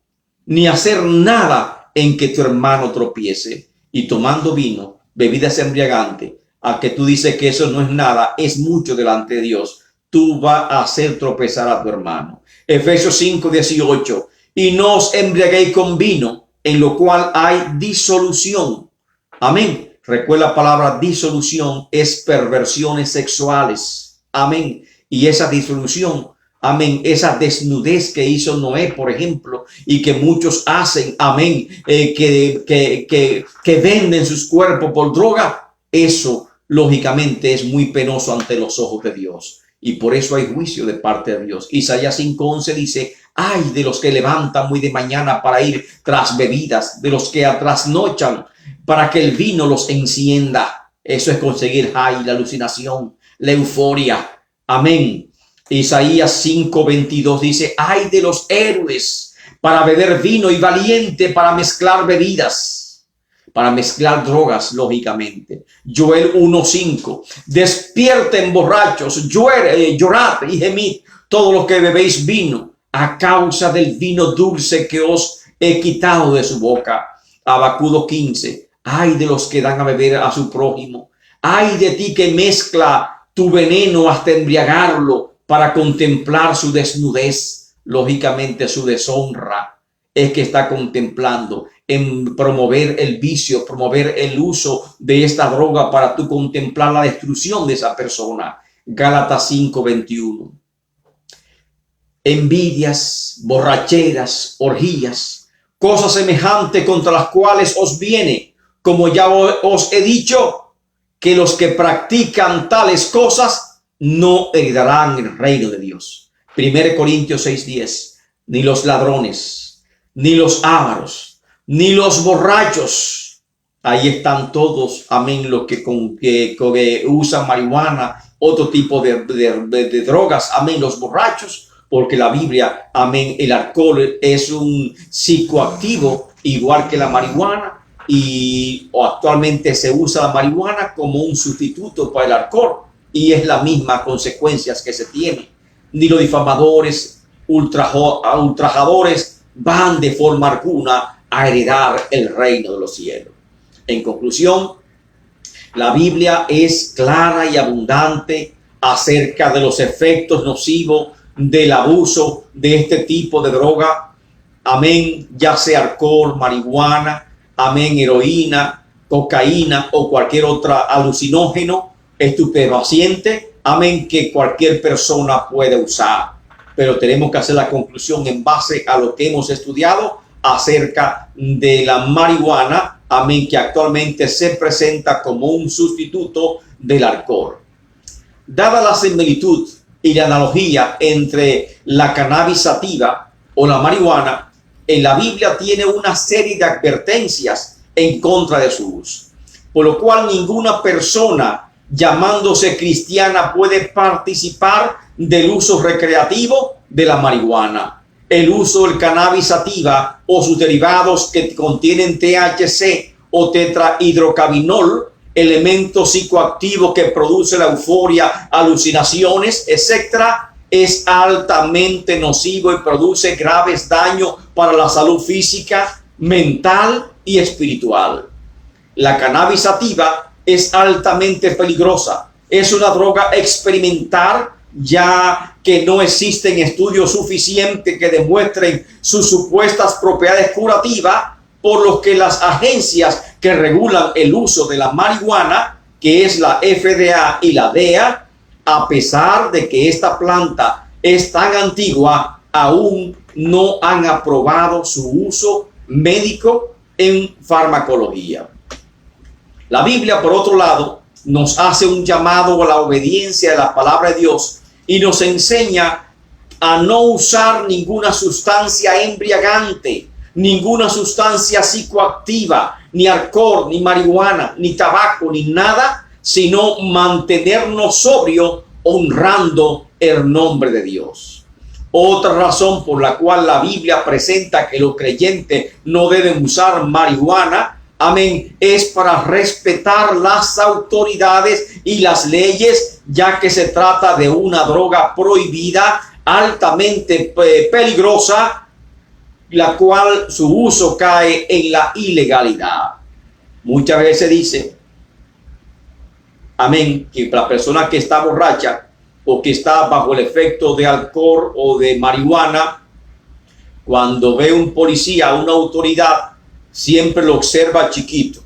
ni hacer nada en que tu hermano tropiece. Y tomando vino, bebidas embriagantes, a que tú dices que eso no es nada, es mucho delante de Dios, tú vas a hacer tropezar a tu hermano. Efesios 5:18. Y no os embriaguéis con vino, en lo cual hay disolución. Amén. Recuerda la palabra disolución, es perversiones sexuales. Amén. Y esa disolución, amén, esa desnudez que hizo Noé, por ejemplo, y que muchos hacen, amén, que venden sus cuerpos por droga, eso lógicamente es muy penoso ante los ojos de Dios. Y por eso hay juicio de parte de Dios. Isaías 5:11 dice: ay de los que levantan muy de mañana para ir tras bebidas, de los que trasnochan para que el vino los encienda. Eso es conseguir la alucinación, la euforia. Amén. Isaías 5:22 dice: ay de los héroes para beber vino y valiente para mezclar bebidas, para mezclar drogas, lógicamente. Joel 1:5. Despierten borrachos, llorad y gemid todos los que bebéis vino, a causa del vino dulce que os he quitado de su boca. Habacuc 2:15. Ay de los que dan a beber a su prójimo. Ay de ti que mezcla tu veneno hasta embriagarlo para contemplar su desnudez. Lógicamente su deshonra es que está contemplando en promover el vicio, promover el uso de esta droga para tú contemplar la destrucción de esa persona. Gálatas 5:21. Envidias, borracheras, orgías, cosas semejantes contra las cuales os viene, como ya os he dicho, que los que practican tales cosas no heredarán el reino de Dios. 1 Corintios 6:10. Ni los ladrones, ni los ávaros, ni los borrachos. Ahí están todos, amén, los que usan marihuana, otro tipo de drogas, amén, los borrachos, porque la Biblia, amén, el alcohol es un psicoactivo igual que la marihuana, y actualmente se usa la marihuana como un sustituto para el alcohol, y es la misma consecuencias que se tiene. Ni los difamadores, ultrajadores van de forma alguna a heredar el reino de los cielos. En conclusión, la Biblia es clara y abundante acerca de los efectos nocivos del abuso de este tipo de droga. Amén, ya sea alcohol, marihuana, amén, heroína, cocaína o cualquier otra alucinógeno, estupefaciente, amén, que cualquier persona puede usar. Pero tenemos que hacer la conclusión en base a lo que hemos estudiado acerca de la marihuana, amén, que actualmente se presenta como un sustituto del alcohol. Dada la similitud y la analogía entre la cannabis sativa o la marihuana, en la Biblia tiene una serie de advertencias en contra de su uso, por lo cual ninguna persona llamándose cristiana puede participar del uso recreativo de la marihuana, el uso del cannabis sativa o sus derivados que contienen THC o tetrahidrocannabinol, elemento psicoactivo que produce la euforia, alucinaciones, etcétera, es altamente nocivo y produce graves daños para la salud física, mental y espiritual. La cannabis sativa es altamente peligrosa. Es una droga experimental, ya que no existen estudios suficientes que demuestren sus supuestas propiedades curativas, por lo que las agencias que regulan el uso de la marihuana, que es la FDA y la DEA, a pesar de que esta planta es tan antigua, aún no han aprobado su uso médico en farmacología. La Biblia, por otro lado, nos hace un llamado a la obediencia de la palabra de Dios y nos enseña a no usar ninguna sustancia embriagante, ninguna sustancia psicoactiva, ni alcohol, ni marihuana, ni tabaco, ni nada, sino mantenernos sobrios, honrando el nombre de Dios. Otra razón por la cual la Biblia presenta que los creyentes no deben usar marihuana, amén, es para respetar las autoridades y las leyes, ya que se trata de una droga prohibida, altamente peligrosa, la cual su uso cae en la ilegalidad. Muchas veces dice, amén, que la persona que está borracha o que está bajo el efecto de alcohol o de marihuana, cuando ve un policía, una autoridad, siempre lo observa chiquito.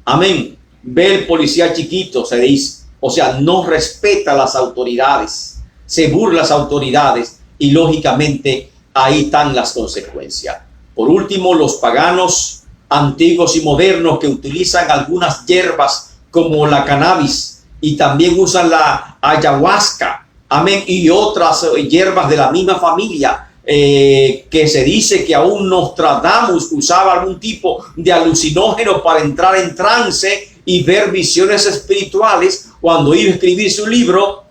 Amén. Ve el policía chiquito, se dice. O sea, no respeta las autoridades, se burla las autoridades y lógicamente ahí están las consecuencias. Por último, los paganos antiguos y modernos que utilizan algunas hierbas como la cannabis y también usan la ayahuasca, amén, y otras hierbas de la misma familia, que se dice que aún Nostradamus usaba algún tipo de alucinógeno para entrar en trance y ver visiones espirituales cuando iba a escribir su libro.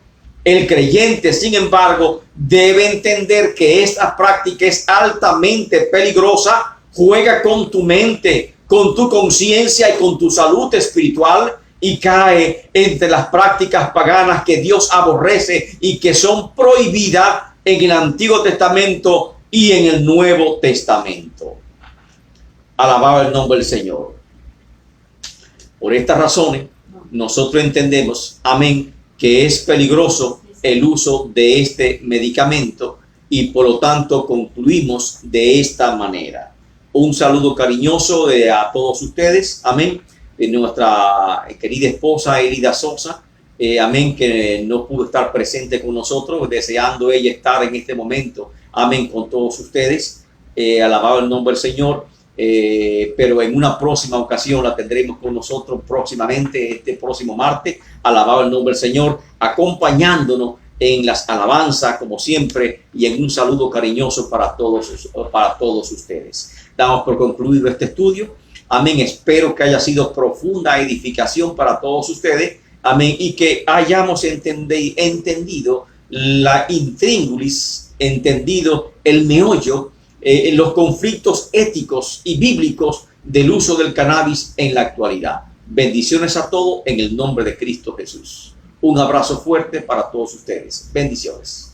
El creyente, sin embargo, debe entender que esta práctica es altamente peligrosa, juega con tu mente, con tu conciencia y con tu salud espiritual, y cae entre las prácticas paganas que Dios aborrece y que son prohibidas en el Antiguo Testamento y en el Nuevo Testamento. Alabado el nombre del Señor. Por estas razones, nosotros entendemos, amén, que es peligroso el uso de este medicamento y por lo tanto concluimos de esta manera. Un saludo cariñoso a todos ustedes, amén, de nuestra querida esposa Elida Sosa, amén, que no pudo estar presente con nosotros, deseando ella estar en este momento, amén, con todos ustedes, alabado el nombre del Señor, pero en una próxima ocasión la tendremos con nosotros próximamente, este próximo martes, alabado el nombre del Señor, acompañándonos en las alabanzas como siempre y en un saludo cariñoso para todos ustedes. Damos por concluido este estudio, amén, espero que haya sido profunda edificación para todos ustedes, amén, y que hayamos entendido la intríngulis, entendido el meollo, los conflictos éticos y bíblicos del uso del cannabis en la actualidad. Bendiciones a todos en el nombre de Cristo Jesús. Un abrazo fuerte para todos ustedes. Bendiciones.